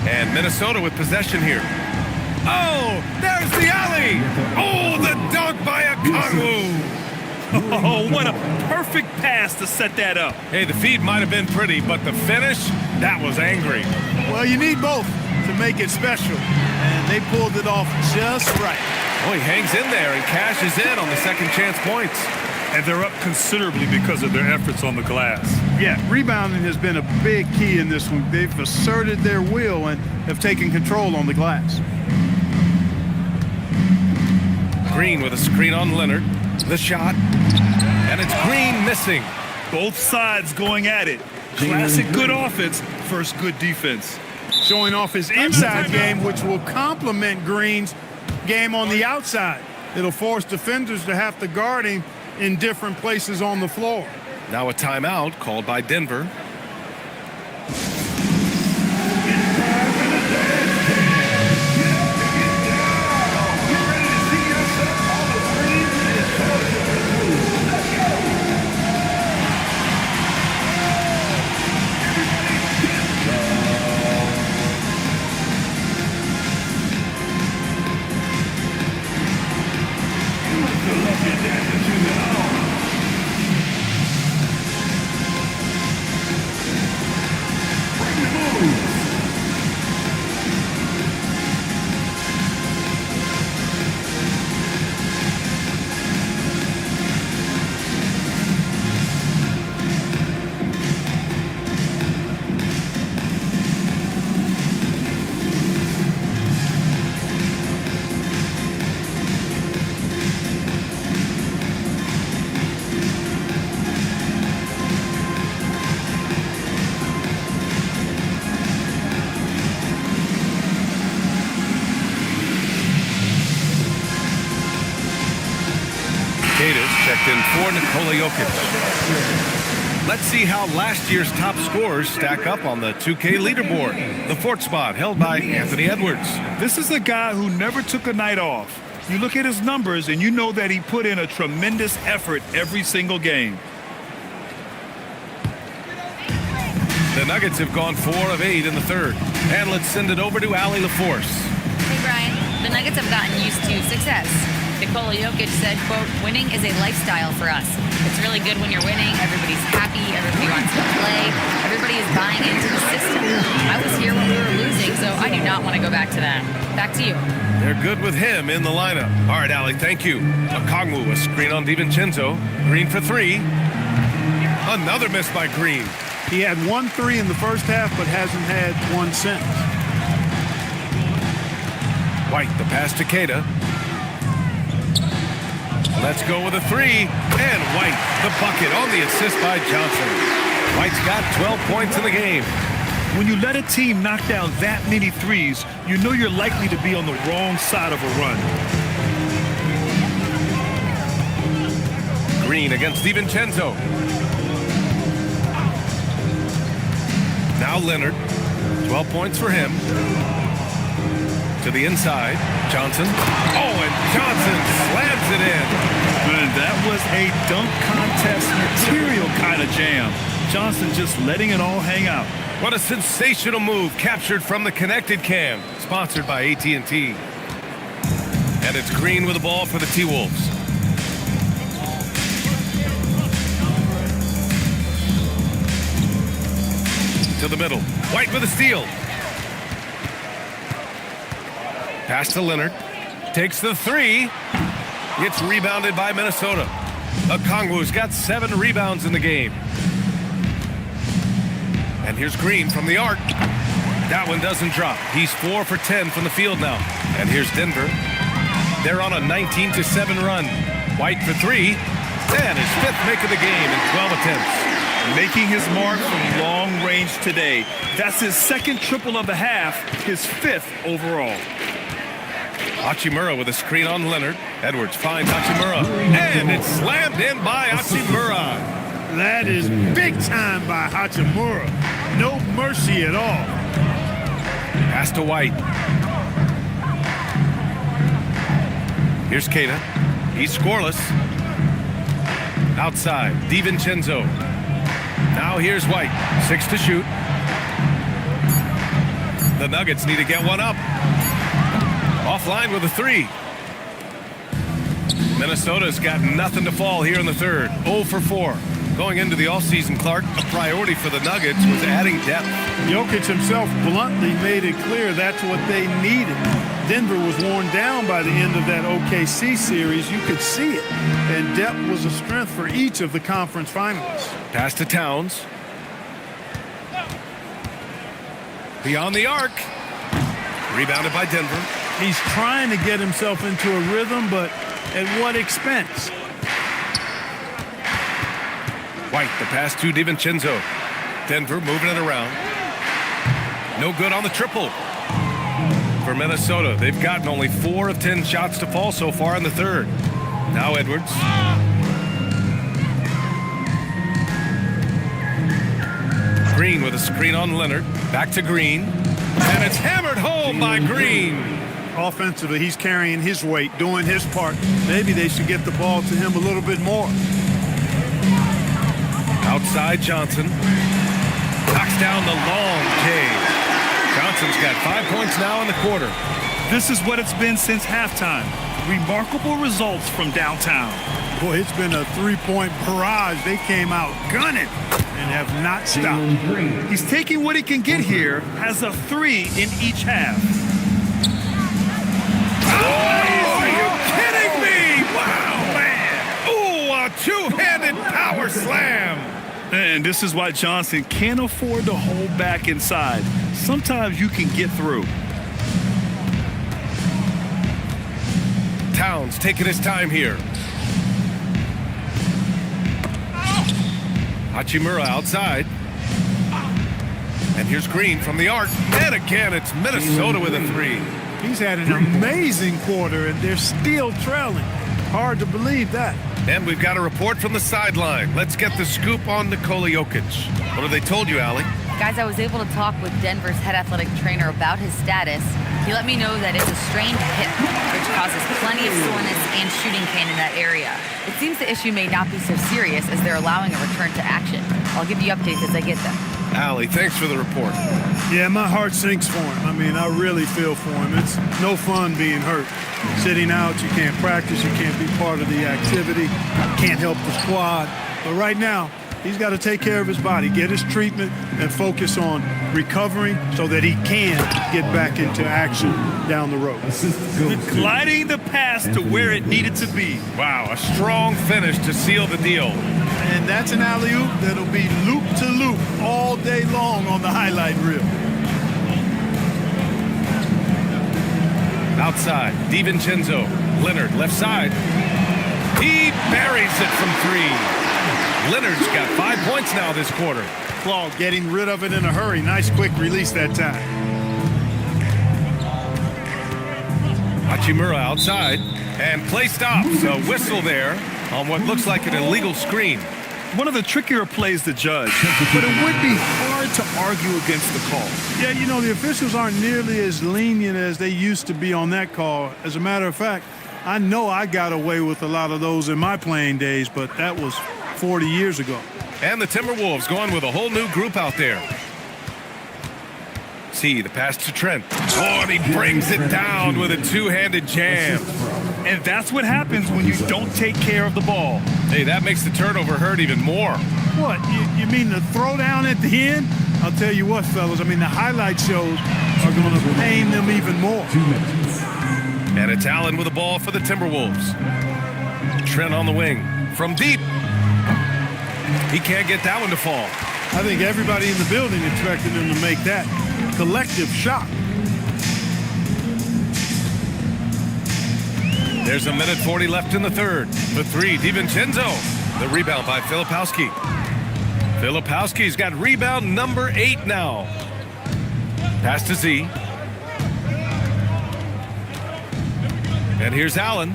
Speaker 1: And Minnesota with possession here. Oh, there's the alley. Oh, the dunk by Okongwu.
Speaker 2: Oh, what a perfect pass to set that up.
Speaker 1: Hey, the feed might have been pretty, but the finish, that was angry.
Speaker 3: Well, you need both to make it special, and they pulled it off just right.
Speaker 1: Oh, he hangs in there and cashes in on the second chance points.
Speaker 2: And they're up considerably because of their efforts on the glass.
Speaker 3: Yeah, rebounding has been a big key in this one. They've asserted their will and have taken control on the glass.
Speaker 1: Green with a screen on Leonard. The shot. And it's Green missing.
Speaker 2: Both sides going at it. Classic good offense versus good defense.
Speaker 3: Showing off his inside game, which will complement Green's game on the outside. It'll force defenders to have to guard him in different places on the floor.
Speaker 1: Now a timeout called by Denver. in for Nikola Jokic. Let's see how last year's top scorers stack up on the 2K leaderboard. The fourth spot held by Anthony Edwards.
Speaker 2: This is a guy who never took a night off. You look at his numbers and you know that he put in a tremendous effort every single game.
Speaker 1: The Nuggets have gone 4 of 8 in the third. And let's send it over to Allie LaForce.
Speaker 5: Hey, Brian. The Nuggets have gotten used to success. Nikola Jokic said, quote, winning is a lifestyle for us. It's really good when you're winning. Everybody's happy. Everybody wants to play. Everybody is buying into the system. I was here when we were losing, so I do not want to go back to that. Back to you.
Speaker 1: They're good with him in the lineup. All right, Allie, thank you. Okongwu, a screen on DiVincenzo. Green for 3. Another miss by Green.
Speaker 3: He had 1 3 in the first half, but hasn't had one since.
Speaker 1: White, the pass to Keita. Let's go with a 3. And White, the bucket on the assist by Johnson. White's got 12 points in the game.
Speaker 2: When you let a team knock down that many threes, you know you're likely to be on the wrong side of a run.
Speaker 1: Green against DiVincenzo. Now Leonard, 12 points for him. To the inside, Johnson. Oh, and Johnson slams it in.
Speaker 2: Man, that was a dunk contest material kind of jam. Johnson just letting it all hang out.
Speaker 1: What a sensational move captured from the connected cam, sponsored by AT&T. And it's Green with the ball for the T-Wolves. To the middle. White with a steal. Pass to Leonard. Takes the 3. Gets rebounded by Minnesota. Okongwu's got 7 rebounds in the game. And here's Green from the arc. That one doesn't drop. He's 4 for 10 from the field now. And here's Denver. They're on a 19-7 run. White for 3. And his 5th make of the game in 12 attempts.
Speaker 2: Making his mark from long range today. That's his 2nd triple of the half, his 5th overall.
Speaker 1: Hachimura with a screen on Leonard. Edwards finds Hachimura. And it's slammed in by Hachimura.
Speaker 3: That is big time by Hachimura. No mercy at all.
Speaker 1: Pass to White. Here's Keita. He's scoreless. Outside, DiVincenzo. Now here's White. 6 to shoot. The Nuggets need to get one up. Offline with a 3. Minnesota's got nothing to fall here in the third. 0 for 4. Going into the offseason, Clark, a priority for the Nuggets was adding depth.
Speaker 3: Jokic himself bluntly made it clear that's what they needed. Denver was worn down by the end of that OKC series. You could see it. And depth was a strength for each of the conference finalists.
Speaker 1: Pass to Towns. Beyond the arc. Rebounded by Denver.
Speaker 3: He's trying to get himself into a rhythm, but at what expense?
Speaker 1: White, the pass to DiVincenzo. Denver moving it around. No good on the triple. For Minnesota, they've gotten only 4 of 10 shots to fall so far in the third. Now Edwards. Green with a screen on Leonard. Back to Green. And it's hammered home by Green.
Speaker 3: Offensively, he's carrying his weight, doing his part. Maybe they should get the ball to him a little bit more.
Speaker 1: Outside Johnson. Knocks down the long J. Johnson's got 5 points now in the quarter.
Speaker 2: This is what it's been since halftime. Remarkable results from downtown.
Speaker 3: Boy, it's been a 3-point barrage. They came out gunning and have not stopped.
Speaker 2: He's taking what he can get here, has a 3 in each half.
Speaker 1: Oh, are you kidding me? Wow, man. Ooh, a two-handed power slam.
Speaker 2: And this is why Johnson can't afford to hold back inside. Sometimes you can get through.
Speaker 1: Towns taking his time here. Hachimura outside. And here's Green from the arc. And again, it's Minnesota with a 3.
Speaker 3: He's had an amazing quarter, and they're still trailing. Hard to believe that.
Speaker 1: And we've got a report from the sideline. Let's get the scoop on Nikola Jokic. What have they told you, Allie?
Speaker 5: Guys, I was able to talk with Denver's head athletic trainer about his status. He let me know that it's a strained hip, which causes plenty of soreness and shooting pain in that area. It seems the issue may not be so serious as they're allowing a return to action. I'll give you updates as I get them.
Speaker 1: Allie, thanks for the report.
Speaker 3: Yeah, my heart sinks for him. I mean, I really feel for him. It's no fun being hurt. Sitting out, you can't practice, you can't be part of the activity, can't help the squad. But right now, he's got to take care of his body, get his treatment, and focus on recovering so that he can get back into action down the road.
Speaker 2: Gliding the pass to where it needed to be.
Speaker 1: Wow, a strong finish to seal the deal.
Speaker 3: And that's an alley-oop that'll be loop to loop all day long on the highlight reel.
Speaker 1: Outside, DiVincenzo. Leonard, left side. He buries it from three. Leonard's got 5 points now this quarter.
Speaker 3: Claw getting rid of it in a hurry. Nice quick release that time.
Speaker 1: Hachimura outside. And play stops. A whistle there on what looks like an illegal screen.
Speaker 2: One of the trickier plays to judge, but it would be hard to argue against the call.
Speaker 3: Yeah, you know, the officials aren't nearly as lenient as they used to be on that call. As a matter of fact, I know I got away with a lot of those in my playing days, but that was 40 years ago.
Speaker 1: And the Timberwolves going with a whole new group out there. See the pass to Trent. Oh, and he brings it down with a two-handed jam.
Speaker 2: And that's what happens when you don't take care of the ball.
Speaker 1: Hey, that makes the turnover hurt even more.
Speaker 3: What, you mean the throwdown at the end? I'll tell you what, fellas, I mean, the highlight shows are going to pain them even more.
Speaker 1: And it's Allen with the ball for the Timberwolves. Trent on the wing from deep. He can't get that one to fall.
Speaker 3: I think everybody in the building expected him to make that collective shot.
Speaker 1: There's 1:40 left in the third. The three, DiVincenzo. The rebound by Filipowski. Filipowski's got rebound number 8 now. Pass to Z. And here's Allen.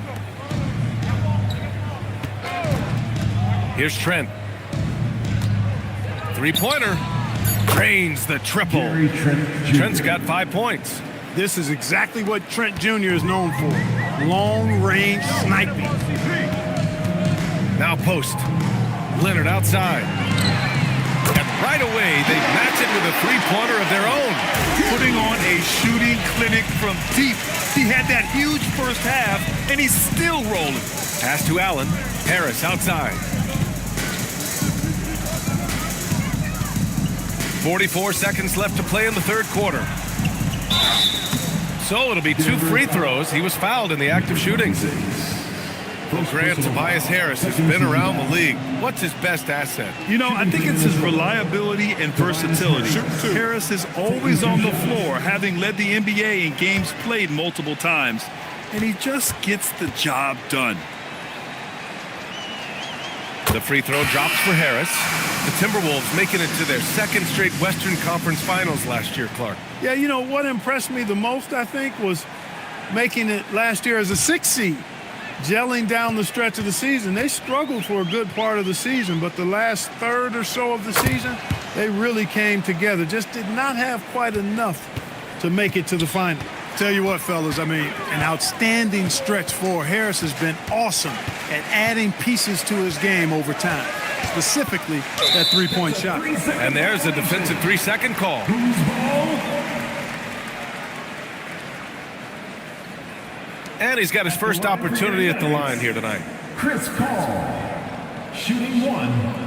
Speaker 1: Here's Trent. Three-pointer. Drains the triple. Trent's got 5 points.
Speaker 3: This is exactly what Trent Jr. is known for. Long-range sniping.
Speaker 1: Now post. Leonard outside. And right away, they match it with a three-pointer of their own.
Speaker 2: Putting on a shooting clinic from deep. He had that huge first half, and he's still rolling.
Speaker 1: Pass to Allen. Harris outside. 44 seconds left to play in the third quarter. So it'll be 2 free throws. He was fouled in the act of shooting. Well, Grant, Tobias Harris has been around the league. What's his best asset?
Speaker 2: You know, I think it's his reliability and versatility. Harris is always on the floor, having led the NBA in games played multiple times. And he just gets the job done.
Speaker 1: The free throw drops for Harris. The Timberwolves making it to their second straight Western Conference Finals last year, Clark.
Speaker 3: Yeah, you know, what impressed me the most, I think, was making it last year as a 6th seed. Gelling down the stretch of the season. They struggled for a good part of the season, but the last third or so of the season, they really came together. Just did not have quite enough to make it to the final. Tell you what, fellas, I mean, an outstanding stretch for Harris has been awesome at adding pieces to his game over time, specifically that three-point shot.
Speaker 1: And there's a defensive 3-second call. And he's got his first opportunity at the line here tonight.
Speaker 4: Chris Paul, shooting 1.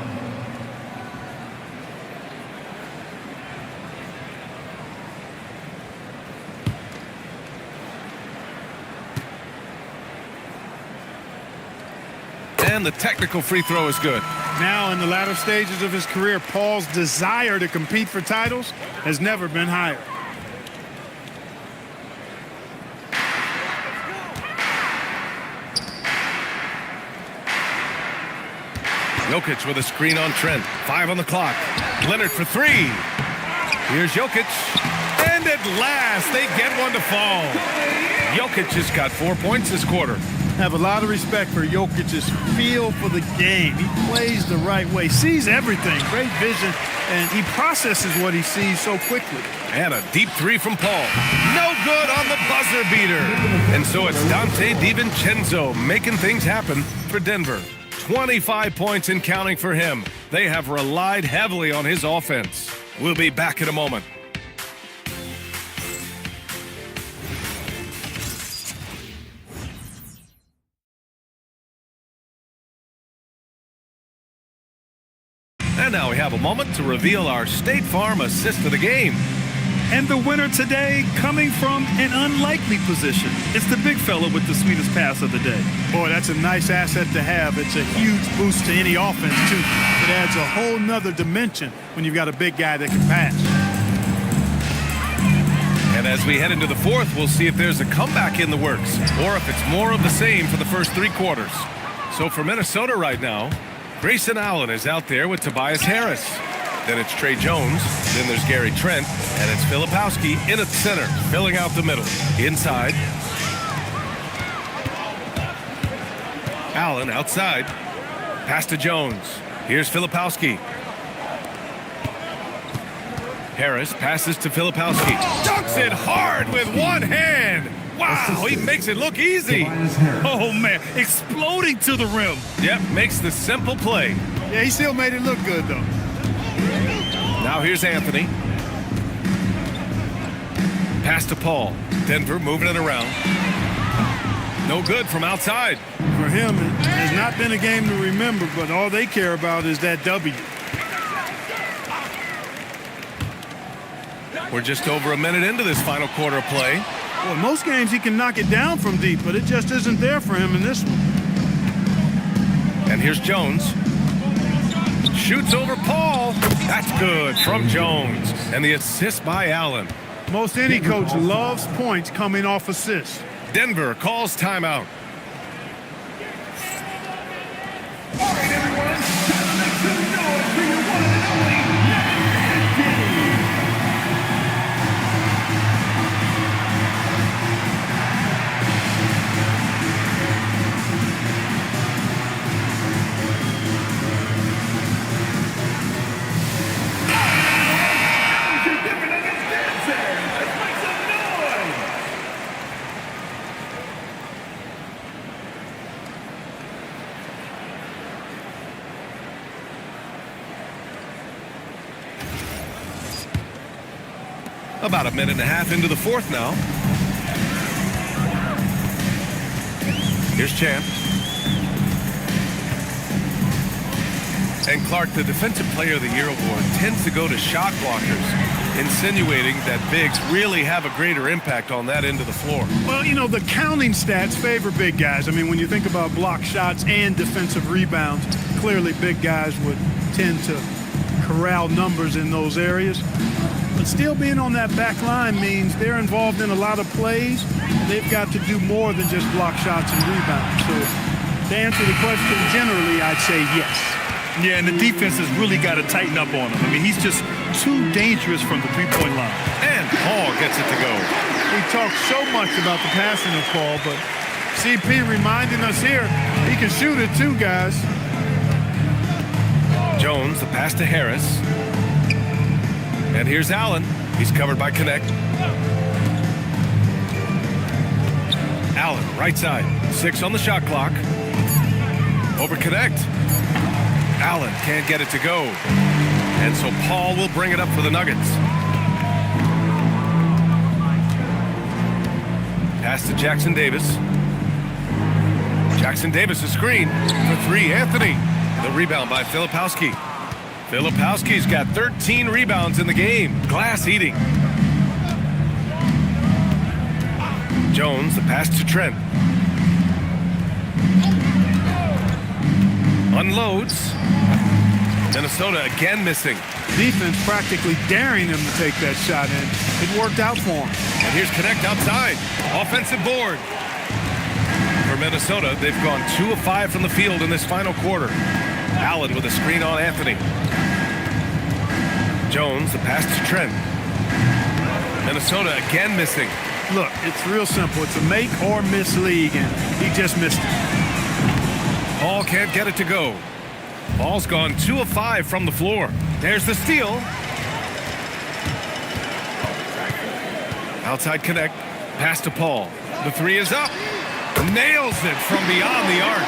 Speaker 1: And the technical free throw is good.
Speaker 3: Now in the latter stages of his career, Paul's desire to compete for titles has never been higher.
Speaker 1: Jokic with a screen on Trent. 5 on the clock. Leonard for 3. Here's Jokic. And at last, they get one to fall. Jokic just got 4 points this quarter.
Speaker 3: have a lot of respect for Jokic's feel for the game. He plays the right way, sees everything, great vision, and he processes what he sees so quickly.
Speaker 1: And a deep three from Paul. No good on the buzzer beater. And so it's Dante DiVincenzo making things happen for Denver. 25 points and counting for him. They have relied heavily on his offense. We'll be back in a moment. And now we have a moment to reveal our State Farm assist of the game.
Speaker 2: And the winner today coming from an unlikely position. It's the big fella with the sweetest pass of the day.
Speaker 3: Boy, that's a nice asset to have. It's a huge boost to any offense, too. It adds a whole nother dimension when you've got a big guy that can pass.
Speaker 1: And as we head into the fourth, we'll see if there's a comeback in the works or if it's more of the same for the first 3 quarters. So for Minnesota right now, Grayson Allen is out there with Tobias Harris. Then it's Trey Jones. Then there's Gary Trent. And it's Filipowski in at center, filling out the middle. Inside. Allen outside. Pass to Jones. Here's Filipowski. Harris passes to Filipowski. Dunks it hard with one hand. Wow, he makes it look easy.
Speaker 2: Oh, man, exploding to the rim.
Speaker 1: Yep, makes the simple play.
Speaker 3: Yeah, he still made it look good, though.
Speaker 1: Now here's Anthony. Pass to Paul. Denver moving it around. No good from outside.
Speaker 3: For him, it has not been a game to remember, but all they care about is that W.
Speaker 1: We're just over a minute into this final quarter of play.
Speaker 3: Well, most games he can knock it down from deep, but it just isn't there for him in this one.
Speaker 1: And here's Jones. Shoots over Paul. That's good from Jones. And the assist by Allen.
Speaker 3: Most any coach loves points coming off assists.
Speaker 1: Denver calls timeout.
Speaker 4: All right, everyone. Make some noise for your one and only Anthony.
Speaker 1: About a minute and a half into the fourth now. Here's Champ. And Clark, the Defensive Player of the Year award tends to go to shot blockers, insinuating that bigs really have a greater impact on that end of the floor.
Speaker 3: Well, you know, the counting stats favor big guys. I mean, when you think about block shots and defensive rebounds, clearly big guys would tend to corral numbers in those areas. But still being on that back line means they're involved in a lot of plays. They've got to do more than just block shots and rebounds. So to answer the question generally, I'd say yes.
Speaker 2: Yeah, and the defense has really got to tighten up on him. I mean, he's just too dangerous from the three-point line.
Speaker 1: And Paul gets it to go.
Speaker 3: We talk so much about the passing of Paul, but CP reminding us here, he can shoot it too, guys.
Speaker 1: Jones, the pass to Harris. And here's Allen. He's covered by Connect. Allen, right side. 6 on the shot clock. Over Connect. Allen can't get it to go. And so Paul will bring it up for the Nuggets. Pass to Jackson Davis. Jackson Davis, a screen for 3. Anthony. The rebound by Filipowski. Filipowski's got 13 rebounds in the game. Glass eating. Jones, the pass to Trent. Unloads. Minnesota again missing.
Speaker 3: Defense practically daring him to take that shot, and it worked out for him.
Speaker 1: And here's Connect outside. Offensive board. For Minnesota, they've gone 2 of 5 from the field in this final quarter. Allen with a screen on Anthony. Jones, the pass to Trent. Minnesota again missing.
Speaker 3: Look, it's real simple. It's a make or miss league, and he just missed it.
Speaker 1: Paul can't get it to go. Ball's gone 2 of 5 from the floor. There's the steal. Outside connect. Pass to Paul. The three is up. Nails it from beyond the arc.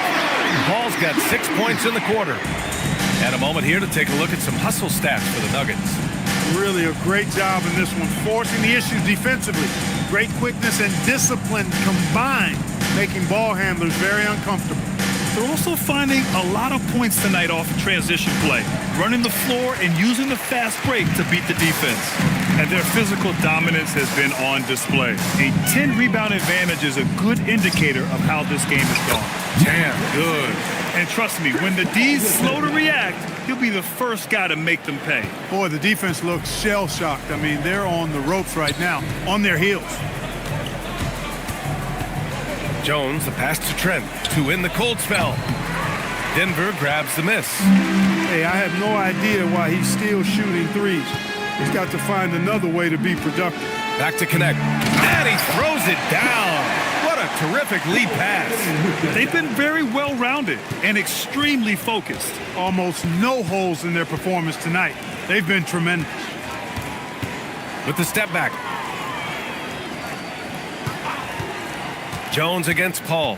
Speaker 1: Paul's got 6 points in the quarter. And a moment here to take a look at some hustle stats for the Nuggets.
Speaker 3: Really a great job in this one, forcing the issues defensively. Great quickness and discipline combined, making ball handlers very uncomfortable.
Speaker 2: They're also finding a lot of points tonight off of transition play, running the floor and using the fast break to beat the defense. And their physical dominance has been on display. A 10-rebound advantage is a good indicator of how this game has gone.
Speaker 1: Damn, good.
Speaker 2: And trust me, when the D's slow to react, he'll be the first guy to make them pay.
Speaker 3: Boy, the defense looks shell-shocked. I mean, they're on the ropes right now, on their heels.
Speaker 1: Jones, the pass to Trent, to win the cold spell. Denver grabs the miss.
Speaker 3: Hey, I have no idea why he's still shooting threes. He's got to find another way to be productive.
Speaker 1: Back to connect. And he throws it down. What a terrific lead pass.
Speaker 2: They've been very well-rounded and extremely focused.
Speaker 3: Almost no holes in their performance tonight. They've been tremendous.
Speaker 1: With the step back. Jones against Paul.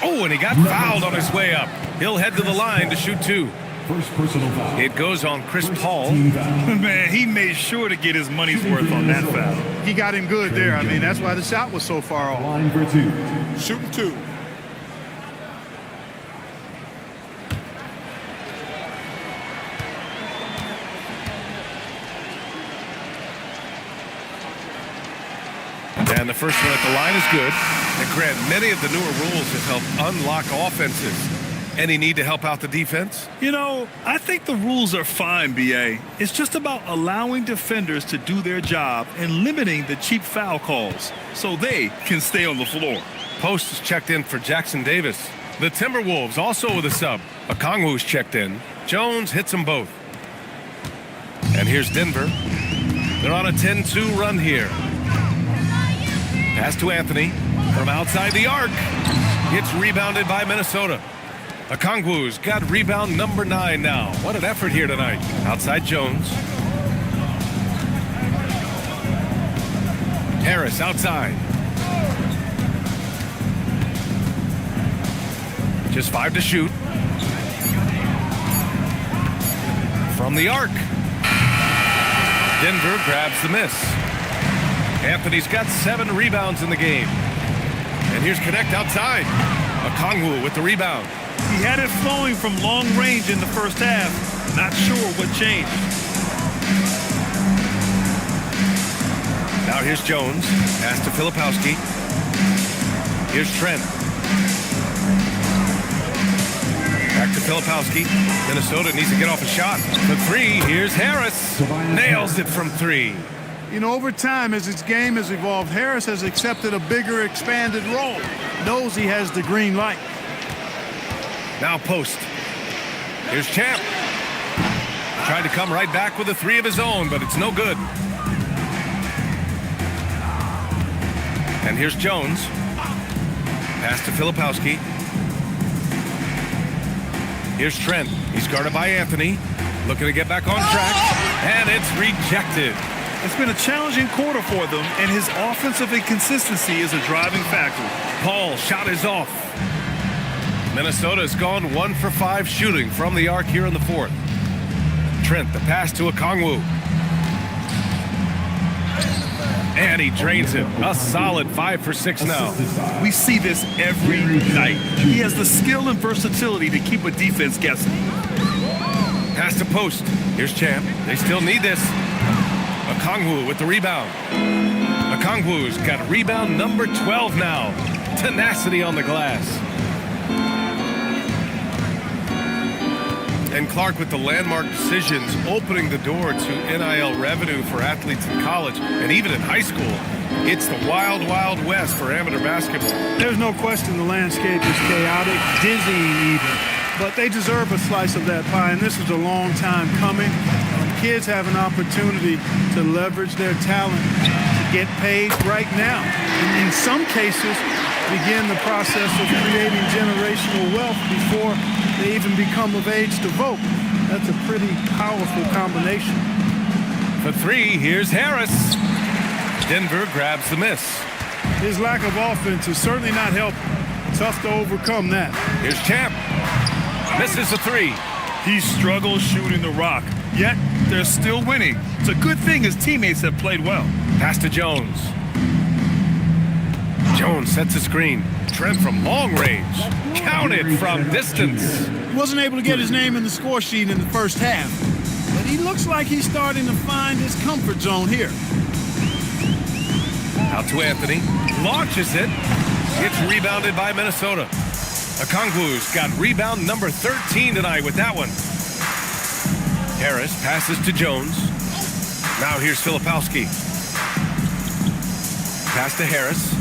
Speaker 1: Oh, and he got fouled on his way up. He'll head to the line to shoot 2.
Speaker 4: First personal foul.
Speaker 1: It goes on Chris Paul.
Speaker 2: Man, he made sure to get his money's worth on that foul.
Speaker 3: He got him good there. I mean, that's why the shot was so far off.
Speaker 4: Line for 2.
Speaker 10: Shooting 2.
Speaker 1: And the first one at the line is good. And Grant, many of the newer rules have helped unlock offenses. Any need to help out the defense?
Speaker 2: You know, I think the rules are fine, B.A. It's just about allowing defenders to do their job and limiting the cheap foul calls so they can stay on the floor.
Speaker 1: Post is checked in for Jackson Davis. The Timberwolves also with a sub. Okongwu's checked in. Jones hits them both. And here's Denver. They're on a 10-2 run here. Pass to Anthony from outside the arc. It's rebounded by Minnesota. Okongwu's got rebound number 9 now. What an effort here tonight. Outside Jones. Harris outside. Just 5 to shoot. From the arc. Denver grabs the miss. Anthony's got 7 rebounds in the game. And here's Connect outside. Okongwu with the rebound.
Speaker 2: He had it flowing from long range in the first half. Not sure what changed.
Speaker 1: Now here's Jones. Pass to Filipowski. Here's Trent. Back to Filipowski. Minnesota needs to get off a shot. The 3, here's Harris. Nails it from 3.
Speaker 3: You know, over time, as his game has evolved, Harris has accepted a bigger, expanded role. Knows he has the green light.
Speaker 1: Now Post. Here's Champ. Tried to come right back with a 3 of his own, but it's no good. And here's Jones. Pass to Filipowski. Here's Trent. He's guarded by Anthony. Looking to get back on track. And it's rejected.
Speaker 2: It's been a challenging quarter for them, and his offensive inconsistency is a driving factor.
Speaker 1: Paul shot is off. Minnesota's gone 1 for 5 shooting from the arc here in the 4th. Trent, the pass to Okongwu. And he drains it. A solid 5 for 6 now.
Speaker 2: We see this every night. He has the skill and versatility to keep a defense guessing.
Speaker 1: Pass to Post. Here's Champ. They still need this. Okongwu with the rebound. Okongwu's got rebound number 12 now. Tenacity on the glass. And Clark with the landmark decisions opening the door to NIL revenue for athletes in college and even in high school. It's the wild, wild west for amateur basketball.
Speaker 3: There's no question the landscape is chaotic, dizzying even. But they deserve a slice of that pie, and this is a long time coming. kids have an opportunity to leverage their talent to get paid right now. And in some cases, begin the process of creating generational wealth before they even become of age to vote. That's a pretty powerful combination.
Speaker 1: For three, here's Harris. Denver grabs the miss.
Speaker 3: His lack of offense is certainly not helping. Tough to overcome that.
Speaker 1: Here's Champ. Misses a three.
Speaker 2: He struggles shooting the rock, yet they're still winning. It's a good thing his teammates have played well.
Speaker 1: Pass to Jones. Jones sets a screen. Trent from long range. Counted from distance.
Speaker 3: He wasn't able to get his name in the score sheet in the first half, but he looks like he's starting to find his comfort zone here.
Speaker 1: Out to Anthony. Launches it. It's rebounded by Minnesota. Okongwu's got rebound number 13 tonight with that one. Harris passes to Jones. Now here's Filipowski. Pass to Harris.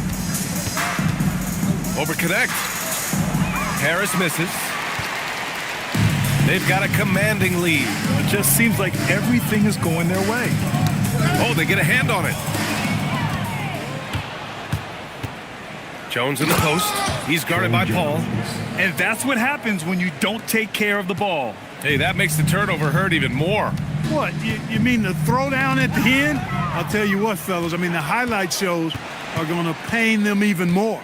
Speaker 1: Over connect. Harris misses. They've got a commanding lead.
Speaker 2: It just seems like everything is going their way.
Speaker 1: Oh, they get a hand on it. Jones in the post. He's guarded by Paul.
Speaker 2: And that's what happens when you don't take care of the ball.
Speaker 1: Hey, that makes the turnover hurt even more.
Speaker 3: What, you mean the throwdown at the end? I'll tell you what, fellas, I mean, the highlight shows are going to pain them even more.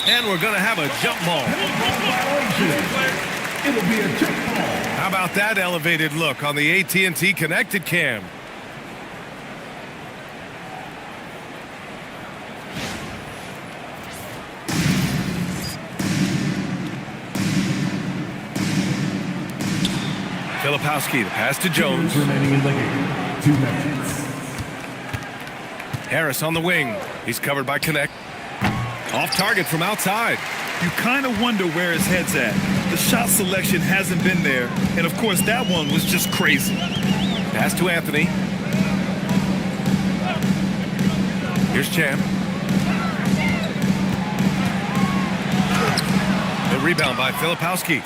Speaker 1: And we're going to have a jump ball.
Speaker 4: It'll be a jump ball.
Speaker 1: How about that elevated look on the AT&T connected cam? Filipowski, the pass to Jones.
Speaker 4: Remaining in the game. 2 minutes.
Speaker 1: Harris on the wing. He's covered by Connect. Off target from outside.
Speaker 2: You kind of wonder where his head's at. The shot selection hasn't been there. And, of course, that one was just crazy.
Speaker 1: Pass to Anthony. Here's Champ. The rebound by Filipowski.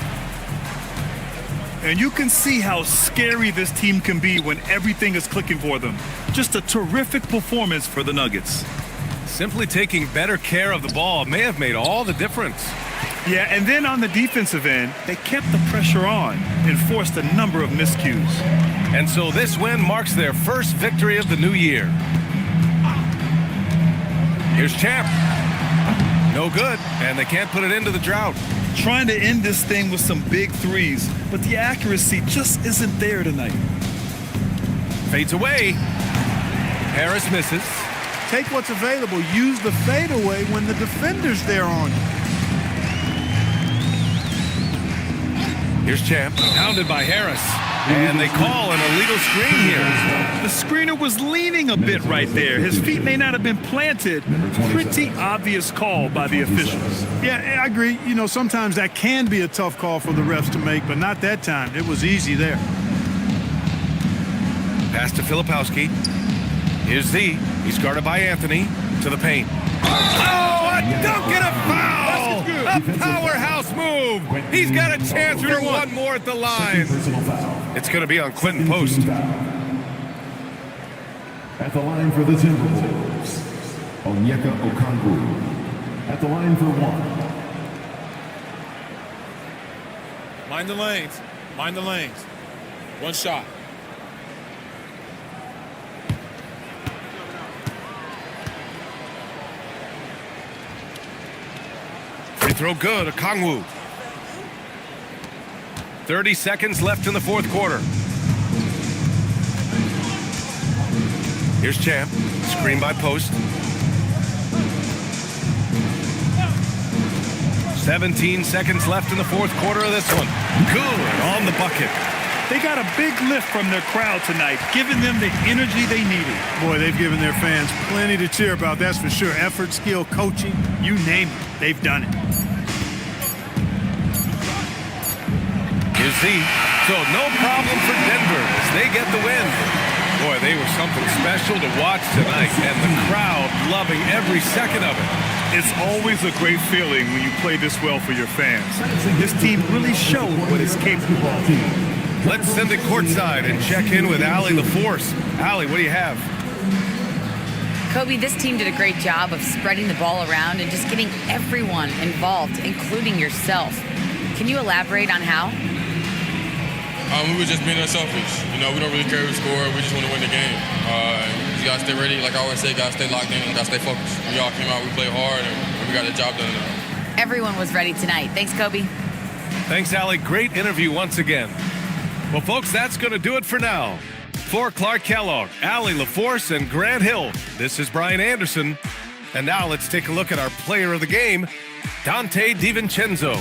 Speaker 2: And you can see how scary this team can be when everything is clicking for them. Just a terrific performance for the Nuggets.
Speaker 1: Simply taking better care of the ball may have made all the difference.
Speaker 2: Yeah, and then on the defensive end, they kept the pressure on and forced a number of miscues.
Speaker 1: And so this win marks their first victory of the new year. Here's Champ. No good, and they can't put it into the drought.
Speaker 2: Trying to end this thing with some big threes, but the accuracy just isn't there tonight.
Speaker 1: Fades away. Harris misses.
Speaker 3: Take what's available. Use the fadeaway when the defender's there on you.
Speaker 1: Here's Champ. Pounded by Harris. And they call an illegal screen here.
Speaker 2: The screener was leaning a bit right there. His feet may not have been planted. Pretty obvious call by the officials.
Speaker 3: Yeah, I agree. You know, sometimes that can be a tough call for the refs to make, but not that time. It was easy there.
Speaker 1: Pass to Filipowski. Here's Z. He's guarded by Anthony to the paint. Oh, a dunk and a foul! A powerhouse move. He's got a chance for one more at the line. It's going to be on Quentin Post.
Speaker 4: At the line for the Timberwolves, Onyeka Okongwu. At the line for 1.
Speaker 11: Mind the lanes. Mind the lanes. One shot.
Speaker 1: Free throw good. Okongwu. 30 seconds left in the fourth quarter. Here's Champ. Screen by Post. 17 seconds left in the fourth quarter of this one. Good on the bucket.
Speaker 2: They got a big lift from their crowd tonight, giving them the energy they needed.
Speaker 3: Boy, they've given their fans plenty to cheer about, that's for sure. Effort, skill, coaching, you name it, they've done it.
Speaker 1: Here's Z. So no problem for Denver as they get the win. Boy, they were something special to watch tonight, and the crowd loving every second of it.
Speaker 2: It's always a great feeling when you play this well for your fans. This team really showed what it's capable of.
Speaker 1: Let's send it courtside and check in with Allie LaForce. Allie, what do you have?
Speaker 5: Kobe, this team did a great job of spreading the ball around and just getting everyone involved, including yourself. Can you elaborate on how?
Speaker 12: We were just being unselfish. You know, we don't really care who scored. We just want to win the game. You got to stay ready. Like I always say, got to stay locked in and got to stay focused. We all came out, we played hard, and we got the job done.
Speaker 5: Everyone was ready tonight. Thanks, Kobe.
Speaker 1: Thanks, Allie. Great interview once again. Well, folks, that's going to do it for now. For Clark Kellogg, Allie LaForce, and Grant Hill, this is Brian Anderson. And now let's take a look at our player of the game, Dante DiVincenzo.